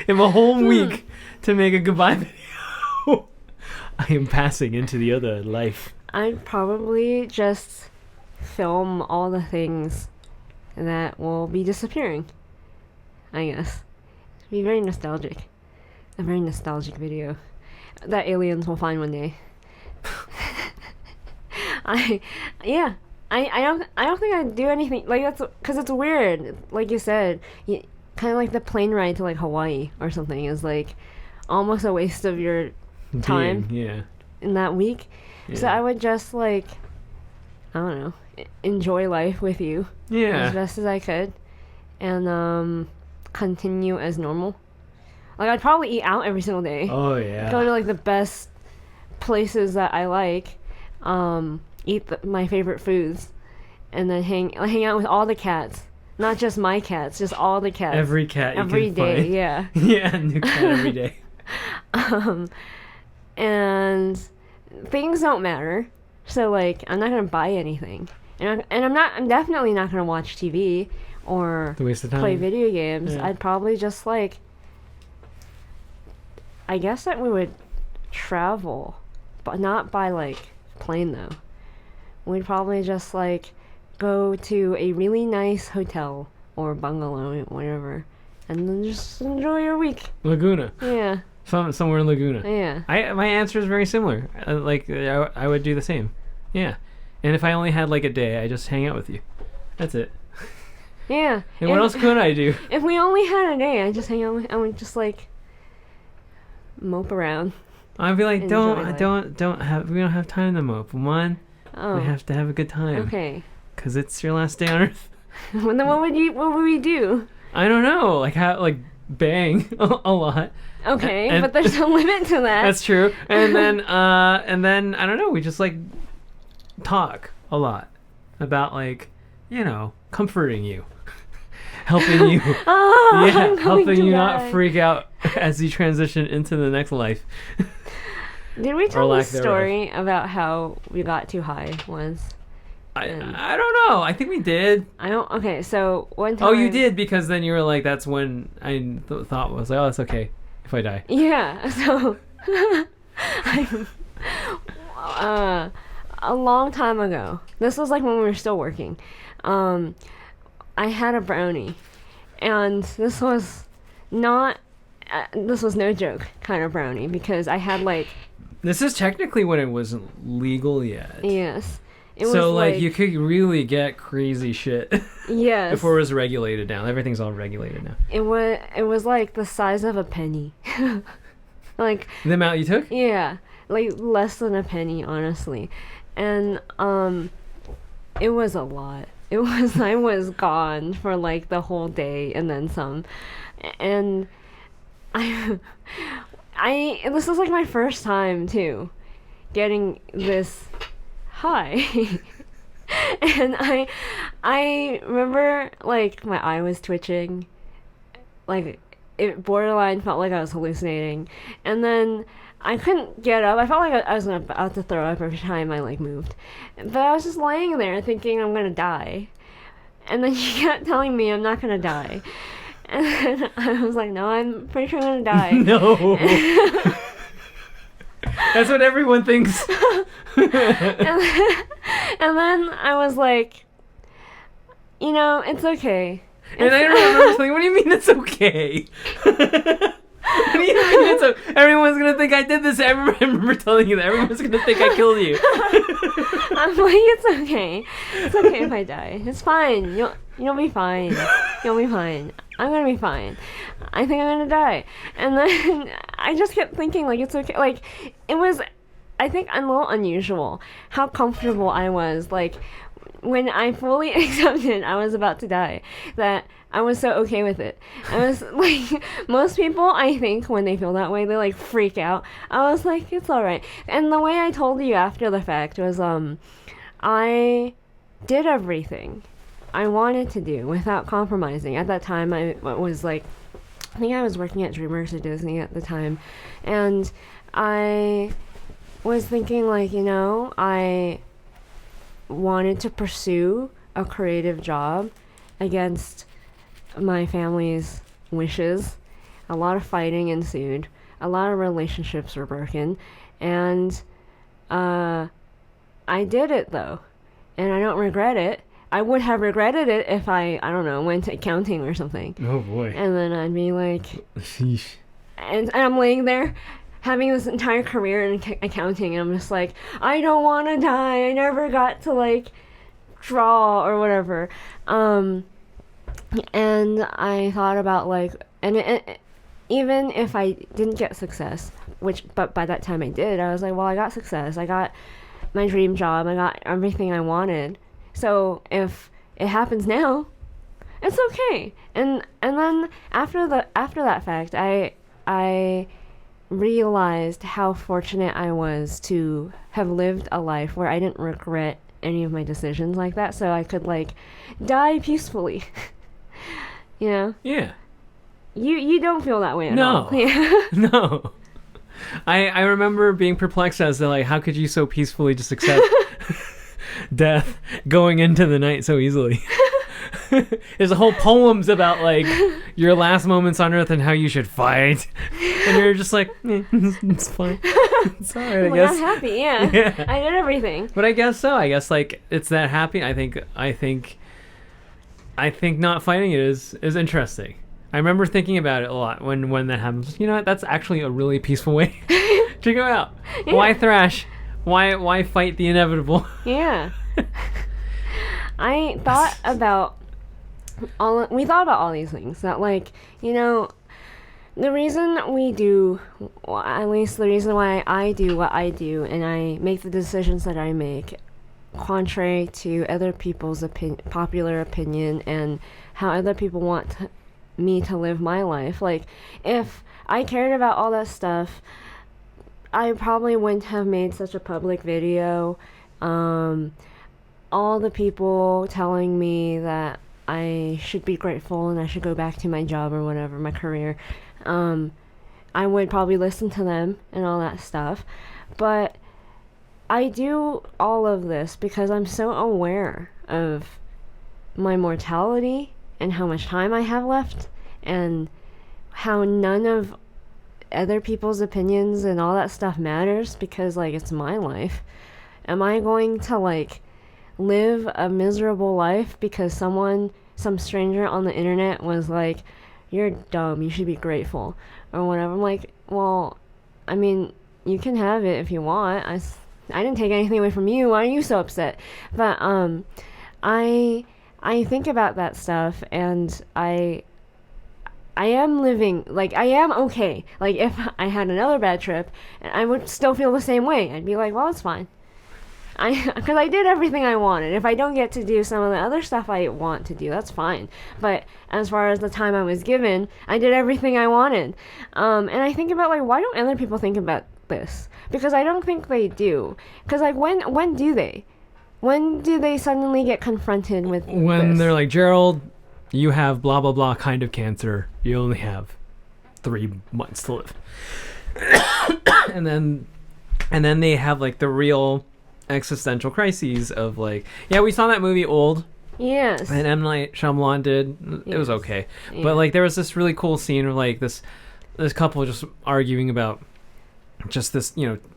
In a whole week to make a goodbye video. I am passing into the other life. I'd probably just film all the things that will be disappearing. I guess. It'd be very nostalgic. A very nostalgic video that aliens will find one day. I don't think I'd do anything like that's because it's weird. Like you said, kind of like the plane ride to like Hawaii or something is like almost a waste of your time Yeah. in that week. So I would just like, I don't know, enjoy life with you as Yeah. best as I could, and continue as normal. Like I'd probably eat out every single day. Oh yeah. Go to like the best places that I like, eat my favorite foods, and then hang out with all the cats. Not just my cats, just all the cats. Every cat you Every can day, find. yeah. Yeah, new cat every day. And things don't matter. So like I'm not gonna buy anything, and I'm definitely not gonna watch TV or It's a waste of time. play video games. Yeah. I'd probably just like, I guess that we would travel, but not by like plane though. We'd probably just like go to a really nice hotel or bungalow, whatever, and then just enjoy your week. Laguna. Yeah, Somewhere in Laguna. yeah. My answer is very similar. I would do the same. Yeah. And if I only had like a day, I just hang out with you. That's it. Yeah. And what else could I do? If we only had a day, I'd just hang out. I would just like mope around. I'd be like, Enjoy we life. don't have time to mope. One, Oh. we have to have a good time. Okay. Cause it's your last day on Earth. Well, then what would we do? I don't know, like bang a lot. Okay, And- but there's a limit to that. That's true. And then I don't know. We just like talk a lot about like, comforting you, helping you. Oh, I'm Yeah, going helping to you die. not freak out as you transition into the next life. Did we tell the lack thereof. story about how we got too high once? I don't know. I think we did. I don't. Okay, so one time. Oh, you did, because then you were like, that's when I thought was like, oh, it's okay if I die. Yeah. So, a long time ago. This was like when we were still working. I had a brownie, and this was not. This was no joke kind of brownie because I had like. This is technically when it wasn't legal yet. Yes. It was So like you could really get crazy shit Yes. before it was regulated now. Everything's all regulated now. It was like the size of a penny. Like, The amount you took? yeah, like less than a penny, honestly. And it was a lot. I was gone for like the whole day and then some. And this was like my first time too getting this high. And I remember like my eye was twitching, like it borderline felt like I was hallucinating, and then I couldn't get up. I felt like I was about to throw up every time I like moved, but I was just laying there thinking I'm gonna die. And then she kept telling me I'm not gonna die. And then I was like, no, I'm pretty sure I'm gonna die. No. That's what everyone thinks. And then I was like, it's okay. And I remember something. What do you mean it's okay? What do you mean it's okay? Everyone's gonna think I did this. I remember telling you that everyone's gonna think I killed you. I'm like, it's okay. It's okay if I die. It's fine. You'll be fine. You'll be fine. I'm gonna be fine. I think I'm gonna die. And then I just kept thinking, like, it's okay. Like, it was, I think, a little unusual how comfortable I was. Like, when I fully accepted I was about to die, that I was so okay with it. I was like, most people, I think, when they feel that way, they like freak out. I was like, it's alright. And the way I told you after the fact was, I did everything I wanted to do without compromising. At that time, I was like, I think I was working at DreamWorks or Disney at the time, and I was thinking, like, I wanted to pursue a creative job against my family's wishes. A lot of fighting ensued. A lot of relationships were broken, and I did it though, and I don't regret it. I would have regretted it if I don't know, went to accounting or something. Oh boy. And then I'd be like, Sheesh. and I'm laying there having this entire career in accounting, and I'm just like, I don't want to die. I never got to like draw or whatever. And I thought about like, even if I didn't get success, but by that time I did, I was like, well, I got success. I got my dream job. I got everything I wanted. So if it happens now, it's okay. And then after that fact, I realized how fortunate I was to have lived a life where I didn't regret any of my decisions like that, so I could like die peacefully. Yeah. You don't feel that way at No. all. Yeah. No. I remember being perplexed as to like, how could you so peacefully just accept death going into the night so easily? There's a whole poems about like your last moments on Earth and how you should fight, and you're just like, it's fine, it's alright, I guess. I'm happy, yeah. I did everything. But I guess so. I guess like it's that happy. I think not fighting it is interesting. I remember thinking about it a lot when that happens. You know what? That's actually a really peaceful way to go out. Yeah. Why thrash? Why fight the inevitable? Yeah. I thought about all these things, that like, the reason we do, well, at least the reason why I do what I do and I make the decisions that I make, contrary to other people's popular opinion and how other people want me to live my life. Like, if I cared about all that stuff, I probably wouldn't have made such a public video. All the people telling me that I should be grateful and I should go back to my job or whatever, my career, I would probably listen to them and all that stuff. But I do all of this because I'm so aware of my mortality and how much time I have left and how none of other people's opinions and all that stuff matters, because like, it's my life. Am I going to like live a miserable life because some stranger on the internet was like, you're dumb, you should be grateful or whatever? I'm like, well, I mean, you can have it if you want. I didn't take anything away from you. Why are you so upset? But I think about that stuff, and I am living, like, I am okay. Like, if I had another bad trip, I would still feel the same way. I'd be like, well, it's fine. Because I did everything I wanted. If I don't get to do some of the other stuff I want to do, that's fine. But as far as the time I was given, I did everything I wanted. And I think about, like, why don't other people think about this? Because I don't think they do. Because, like, when do they? When do they suddenly get confronted with when this? They're like, Gerald, you have blah, blah, blah kind of cancer. You only have 3 months to live. and then they have, like, the real existential crises of, like, yeah, we saw that movie Old Yes. And M. Night Shyamalan did. It was Yes. okay. Yeah. But like there was this really cool scene of like this couple just arguing about just this,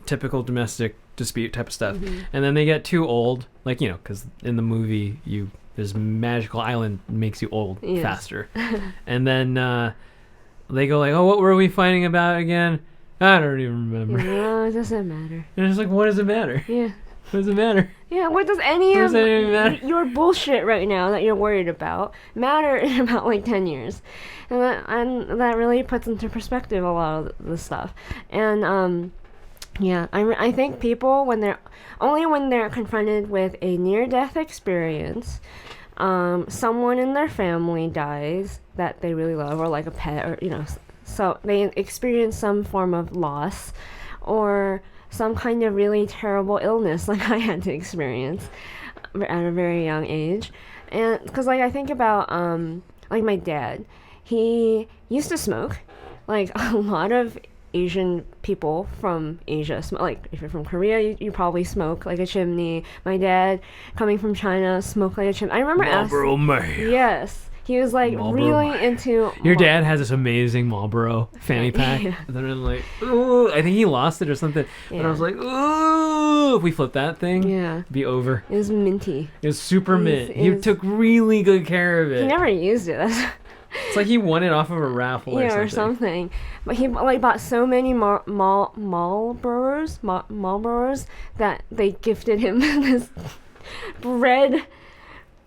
typical domestic dispute type of stuff. Mhm. And then they get too old, like, because in the movie this magical island makes you old Yes. faster. And then they go like, "Oh, what were we fighting about again? I don't even remember." No, it doesn't matter. And it's like, what does it matter? Yeah. What does it matter? Yeah, what does any What of does that even matter? your bullshit right now that you're worried about matter in about like 10 years? And that really puts into perspective a lot of the stuff. And yeah, I think people when they're confronted with a near-death experience, someone in their family dies that they really love, or like a pet, or so they experience some form of loss, or some kind of really terrible illness like I had to experience at a very young age. And because like I think about like my dad, he used to smoke. Like a lot of Asian people from Asia like if you're from Korea, you probably smoke like a chimney. My dad, coming from China, smoked like a chimney. I remember Marlboro Man. yes, he was like Marlboro really Man. into Your dad has this amazing Marlboro fanny pack. Yeah. And then I'm like, ooh, I think he lost it or something. And I was like, ooh, if we flip that thing, yeah, it'd be over. it was minty. It was super mint. It He was- took really good care of it. He never used it. That's It's like he won it off of a raffle yeah, or something. But he like bought so many Marlboros that they gifted him this red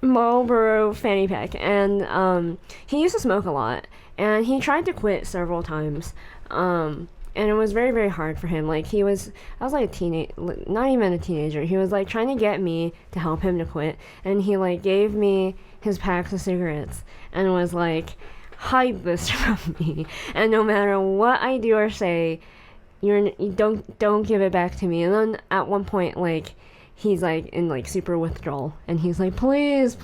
Marlboro fanny pack, and he used to smoke a lot, and he tried to quit several times, and it was very very hard for him. Like I was like not even a teenager. He was like trying to get me to help him to quit, and he like gave me his packs of cigarettes and was like, hide this from me, and no matter what I do or say, you don't give it back to me. And then at one point, like, he's like in like super withdrawal, and he's like, please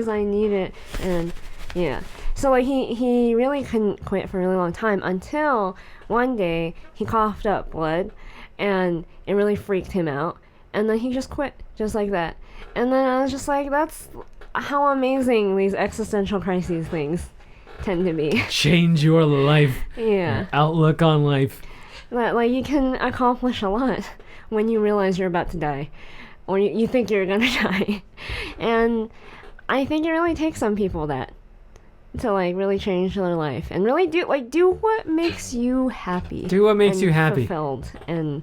I need it. And yeah, so like he really couldn't quit for a really long time, until one day he coughed up blood, and it really freaked him out, and then he just quit just like that. And then I was just like, that's how amazing these existential crises things tend to be. Change your life. Yeah. Your outlook on life. That like you can accomplish a lot when you realize you're about to die, or you think you're gonna die. And I think it really takes some people that to like really change their life and really do what makes you happy. Do what makes and you happy. Fulfilled. And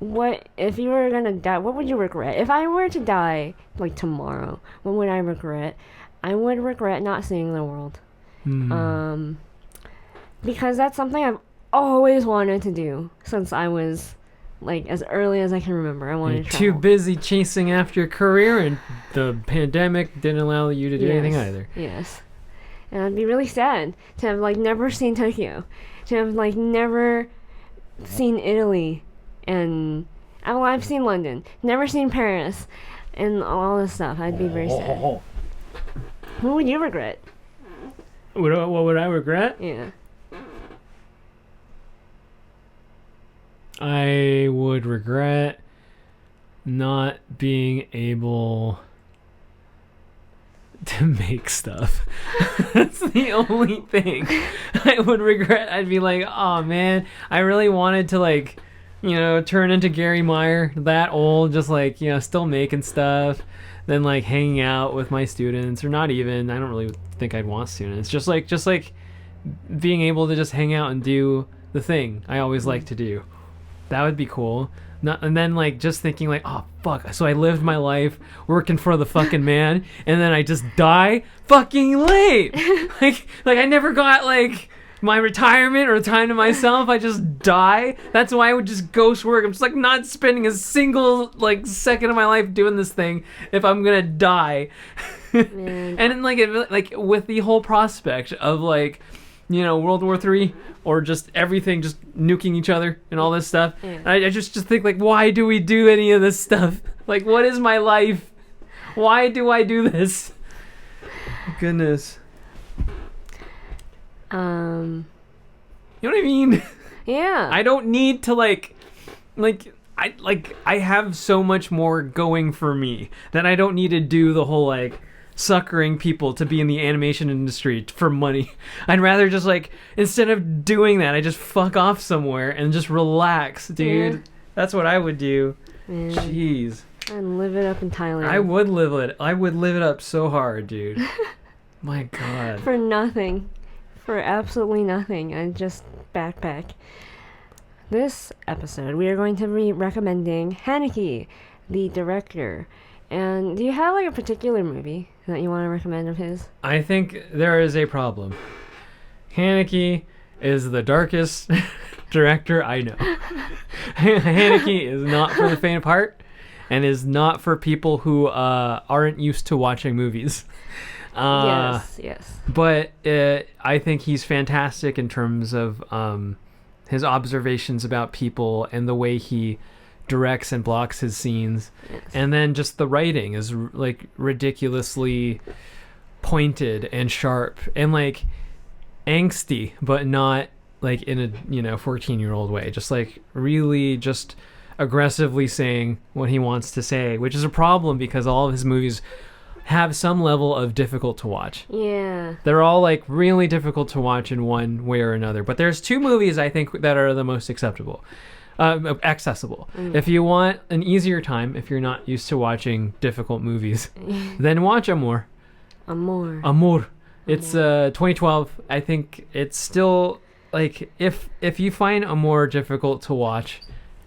what if you were gonna die? What would you regret? If I were to die like tomorrow, what would I regret? I would regret not seeing the world. Because that's something I've always wanted to do since I was like as early as I can remember. I wanted You're to too travel. busy chasing after your career, and the pandemic didn't allow you to do anything Yes, either. Yes. And I'd be really sad to have like never seen Tokyo, to have like never seen Italy, and I've seen London, never seen Paris, and all this stuff. I'd be very sad. What would you regret? What would I regret? Yeah. I would regret not being able to make stuff. That's the only thing I would regret. I'd be like, oh man, I really wanted to like, turn into Gary Meyer, that old, just like, still making stuff, then like hanging out with my students, or not even, I don't really think I'd want students. Just like being able to just hang out and do the thing I always like to do. That would be cool. And then like just thinking like, oh fuck, so I lived my life working for the fucking man, and then I just die fucking late. like I never got like my retirement or time to myself. I just die. That's why I would just ghost work. I'm just like not spending a single like second of my life doing this thing if I'm gonna die. Man. And then like with the whole prospect of like, World War III, or just everything just nuking each other and all this stuff. Yeah. I just think like, why do we do any of this stuff? Like, what is my life? Why do I do this? Goodness. You know what I mean? Yeah. I don't need to I have so much more going for me that I don't need to do the whole like suckering people to be in the animation industry for money. I'd rather just like, instead of doing that, I just fuck off somewhere and just relax, dude. Yeah. That's what I would do. Man. Jeez. I'd live it up in Thailand. I would live it up so hard, dude. My God. For nothing. For absolutely nothing. I'd just backpack. This episode, we are going to be recommending Haneke, the director. And do you have like a particular movie that you want to recommend of his? I think there is a problem. Haneke is the darkest director I know. Haneke is not for the faint of heart and is not for people who aren't used to watching movies. Yes. But I think he's fantastic in terms of his observations about people and the way he directs and blocks his scenes. Yes. And then just the writing is like ridiculously pointed and sharp and like angsty, but not like in a 14-year-old way, just like really just aggressively saying what he wants to say, which is a problem because all of his movies have some level of difficult to watch. Yeah. They're all like really difficult to watch in one way or another, but there's two movies I think that are the most accessible. If you want an easier time, if you're not used to watching difficult movies, then watch Amour. It's 2012. I think it's still like if you find Amour difficult to watch,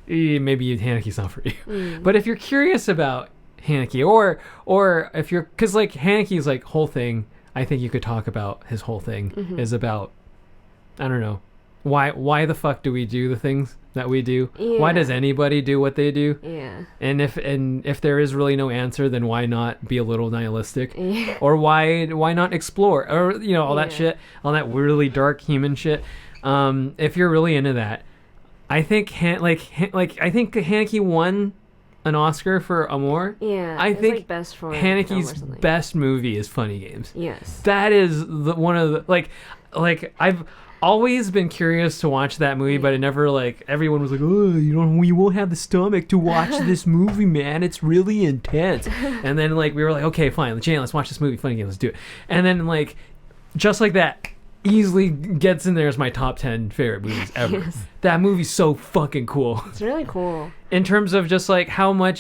maybe Haneke's not for you. But if you're curious about Haneke, or if you're, because like Haneke's like whole thing, I think you could talk about his whole thing is about, I don't know, why the fuck do we do the things that we do? Yeah. Why does anybody do what they do? Yeah. And if there is really no answer, then why not be a little nihilistic? Yeah. Or why not explore? Or all that shit, all that really dark human shit. If you're really into that, I think I think Haneke won an Oscar for Amour. Yeah. I think like best for Haneke's best movie is Funny Games. Yes. That is one of the like I've always been curious to watch that movie, but it never like everyone was like, oh, you won't have the stomach to watch this movie, man. It's really intense. And then like we were like, okay, fine, Jane, let's watch this movie, Funny Games, let's do it. And then like just like that, easily gets in there as my top 10 favorite movies ever. Yes. That movie's so fucking cool. It's really cool. In terms of just like how when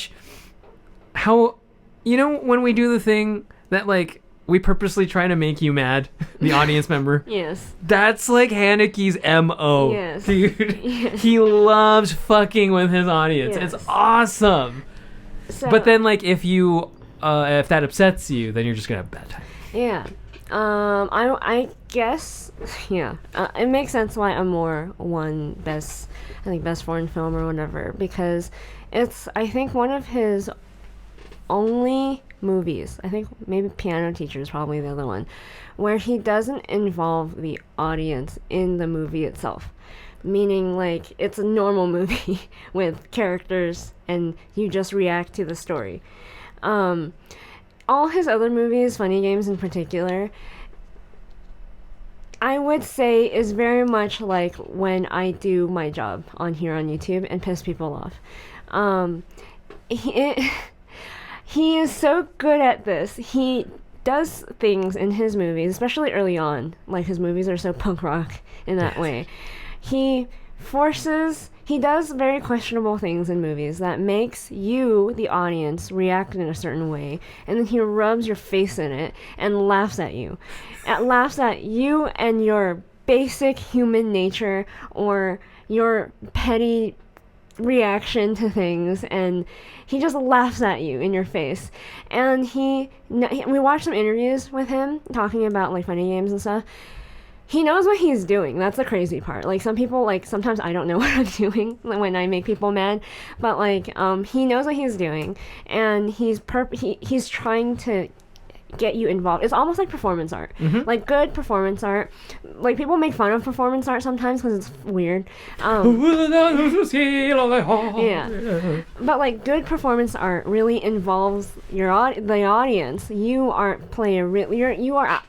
we do the thing that like we purposely try to make you mad, the audience member. Yes. That's like Haneke's MO. Yes. Dude. Yes. He loves fucking with his audience. Yes. It's awesome. So, But then like if that upsets you, then you're just gonna have a bad time. yeah. I guess, yeah. It makes sense why Amour won best foreign film or whatever, because it's, I think, one of his only movies, I think maybe Piano Teacher is probably the other one, where he doesn't involve the audience in the movie itself. Meaning, like, it's a normal movie with characters and you just react to the story. All his other movies, Funny Games in particular, I would say is very much like when I do my job on YouTube and piss people off. He is so good at this. He does things in his movies, especially early on. Like, his movies are so punk rock in that way. He does very questionable things in movies that makes you, the audience, react in a certain way, and then he rubs your face in it and laughs at you. It laughs at you and your basic human nature or your petty reaction to things, and he just laughs at you in your face. And we watched some interviews with him talking about like Funny Games and stuff. He knows what he's doing. That's the crazy part. Like, some people, like, sometimes I don't know what I'm doing when I make people mad, but like he knows what he's doing, and he's trying to get you involved. It's almost like performance art. Like, good performance art. Like, people make fun of performance art sometimes because it's weird. Yeah. But like, good performance art really involves the audience. You are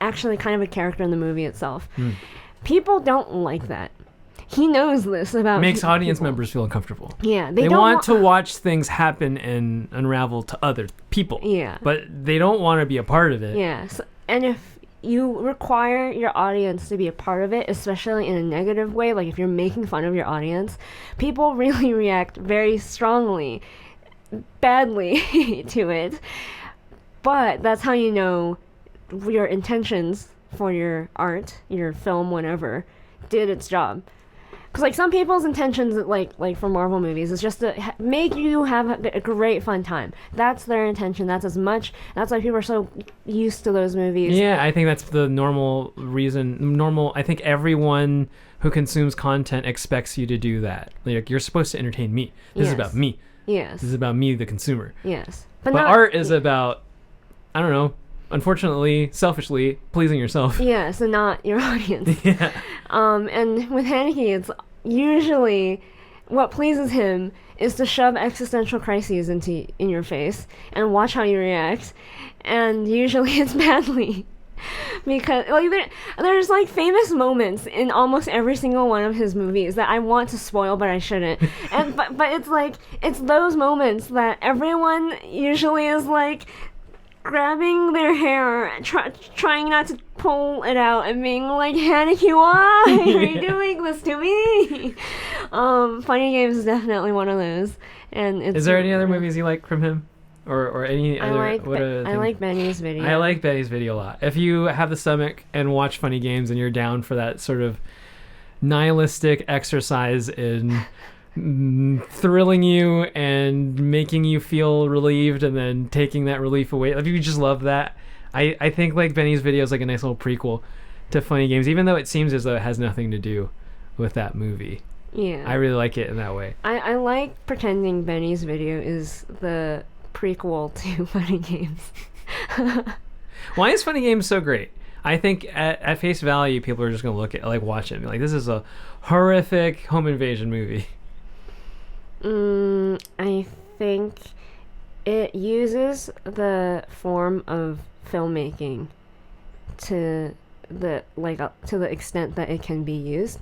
actually kind of a character in the movie itself. People don't like that. he knows this about Makes audience people. members feel uncomfortable. Yeah, They don't want to watch things happen and unravel to other people. Yeah. But they don't want to be a part of it. Yeah, and if you require your audience to be a part of it, especially in a negative way, like if you're making fun of your audience, people really react very strongly, badly to it. But that's how you know your intentions for your art, your film, whatever, did its job. Because like some people's intentions, like for Marvel movies, is just to make you have a great fun time. That's their intention. That's why people are so used to those movies. Yeah, I think that's the normal reason. I think everyone who consumes content expects you to do that. Like, you're supposed to entertain me. This is about me. Yes. This is about me, the consumer. Yes. But art is about, I don't know, unfortunately, selfishly, pleasing yourself. Yes, and not your audience. Yeah. And with Haneke, it's usually what pleases him is to shove existential crises in your face and watch how you react. And usually it's badly. Because like there's like famous moments in almost every single one of his movies that I want to spoil but I shouldn't. And but it's like it's those moments that everyone usually is like grabbing their hair, trying not to pull it out, and being like, Haneke, why are you doing this to me? Funny Games is definitely one of those. And is there any other movies you like from him, or any other? I like Benny's video. I like Benny's video a lot. If you have the stomach and watch Funny Games, and you're down for that sort of nihilistic exercise in thrilling you and making you feel relieved and then taking that relief away, if you just love that, I think like Benny's video is like a nice little prequel to Funny Games, even though it seems as though it has nothing to do with that movie. Yeah, I really like it in that way. I like pretending Benny's video is the prequel to Funny Games. Why is Funny Games so great? I think at face value, people are just gonna look at watch it and be like, this is a horrific home invasion movie. I think it uses the form of filmmaking to the extent that it can be used,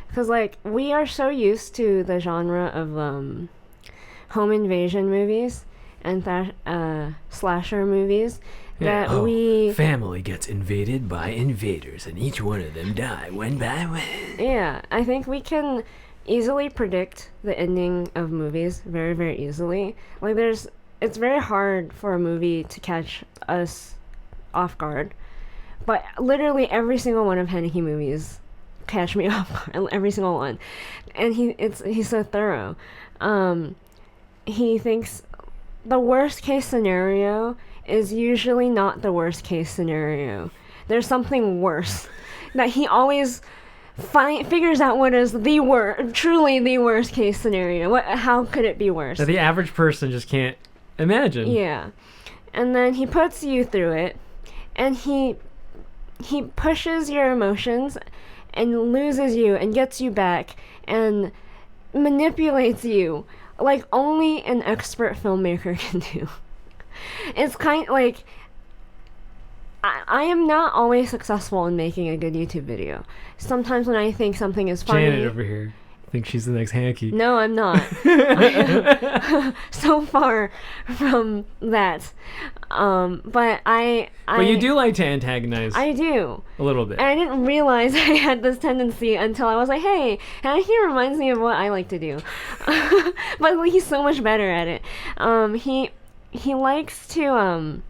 because like we are so used to the genre of home invasion movies and slasher movies that family gets invaded by invaders and each one of them die one by one. Yeah, I think we can easily predict the ending of movies very, very easily. Like it's very hard for a movie to catch us off guard, but literally every single one of Haneke movies catch me off guard, every single one. And he's so thorough. He thinks the worst case scenario is usually not the worst case scenario. There's something worse that he always figures out what is truly the worst case scenario. How could it be worse? That the average person just can't imagine. Yeah. And then he puts you through it, and he pushes your emotions and loses you and gets you back and manipulates you like only an expert filmmaker can do. It's kind of like I am not always successful in making a good YouTube video. Sometimes when I think something is funny... Janet over here thinks she's the next Haneke. No, I'm not. I am so far from that. But But you do like to antagonize. I do. A little bit. And I didn't realize I had this tendency until I was like, hey, Haneke reminds me of what I like to do. But he's so much better at it. He likes to...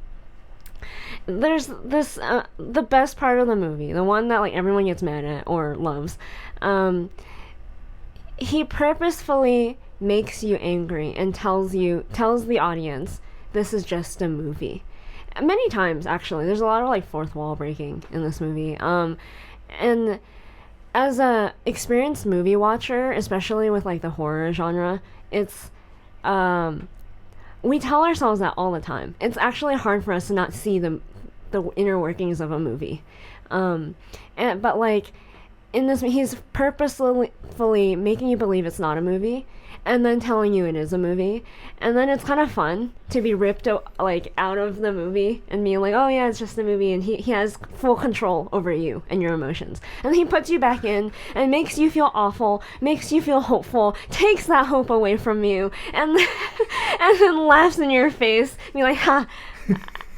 There's this the best part of the movie, the one that like everyone gets mad at or loves. He purposefully makes you angry and tells the audience this is just a movie. Many times actually, there's a lot of like fourth wall breaking in this movie. And as a experienced movie watcher, especially with like the horror genre, it's we tell ourselves that all the time. It's actually hard for us to not see the inner workings of a movie. But like in this, he's purposefully making you believe it's not a movie, and then telling you it is a movie, and then it's kind of fun to be ripped like out of the movie and being like, oh yeah, it's just a movie, and he has full control over you and your emotions, and he puts you back in and makes you feel awful, makes you feel hopeful, takes that hope away from you, and and then laughs in your face, be like, ha,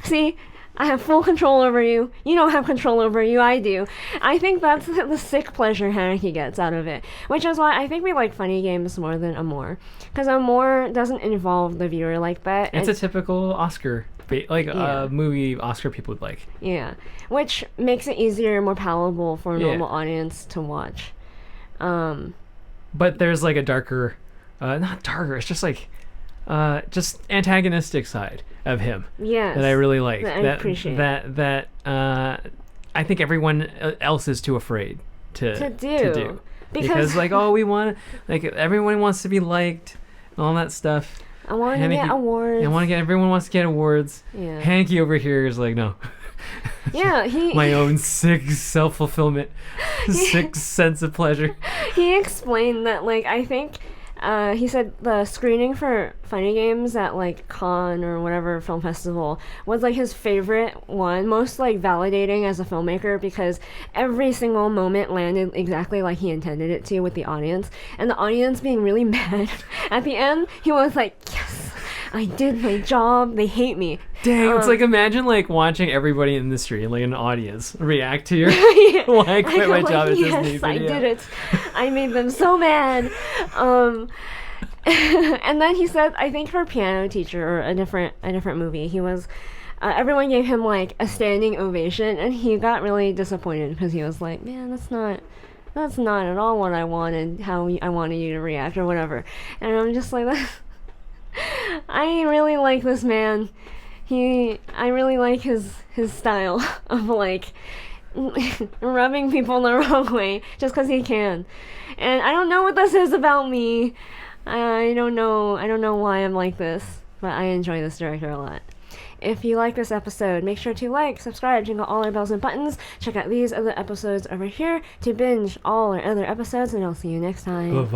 see, I have full control over you. You don't have control over you. I do. I think that's the sick pleasure Haneke gets out of it, which is why I think we like funny games more than Amour, because Amour doesn't involve the viewer like that. It's a typical Oscar, Yeah. movie Oscar people would like. Yeah, which makes it easier, more palatable for a normal audience to watch. But there's like a darker, not darker. It's just like, just antagonistic side of him. Yes. That I really like. That I appreciate. That I think everyone else is too afraid to do. Because like, oh, we want, like, everyone wants to be liked and all that stuff. I want to get awards. Everyone wants to get awards. Yeah. Haneke over here is like, no. Yeah, my own sick self-fulfillment, sick sense of pleasure. He explained that, like, I think he said the screening for Funny Games at like Cannes or whatever film festival was like his favorite one, most like validating as a filmmaker, because every single moment landed exactly like he intended it to with the audience, and the audience being really mad at the end. He was like, yes, I did my job. They hate me. Dang, it's like, imagine like watching everybody in the street, like an audience, react to your Yeah. why I quit my job at yes, Disney I video. did it. I made them so mad. And then he said, I think for Piano Teacher, or a different movie, he was everyone gave him like a standing ovation, and he got really disappointed because he was like, man, that's not at all what I wanted, how I wanted you to react or whatever. And I'm just like, I really like this man. I really like his style of like rubbing people the wrong way just because he can. And I don't know what this is about me. I don't know why I'm like this, but I enjoy this director a lot. If you like this episode, make sure to like, subscribe, jingle all our bells and buttons. Check out these other episodes over here to binge all our other episodes, and I'll see you next time. Bye-bye.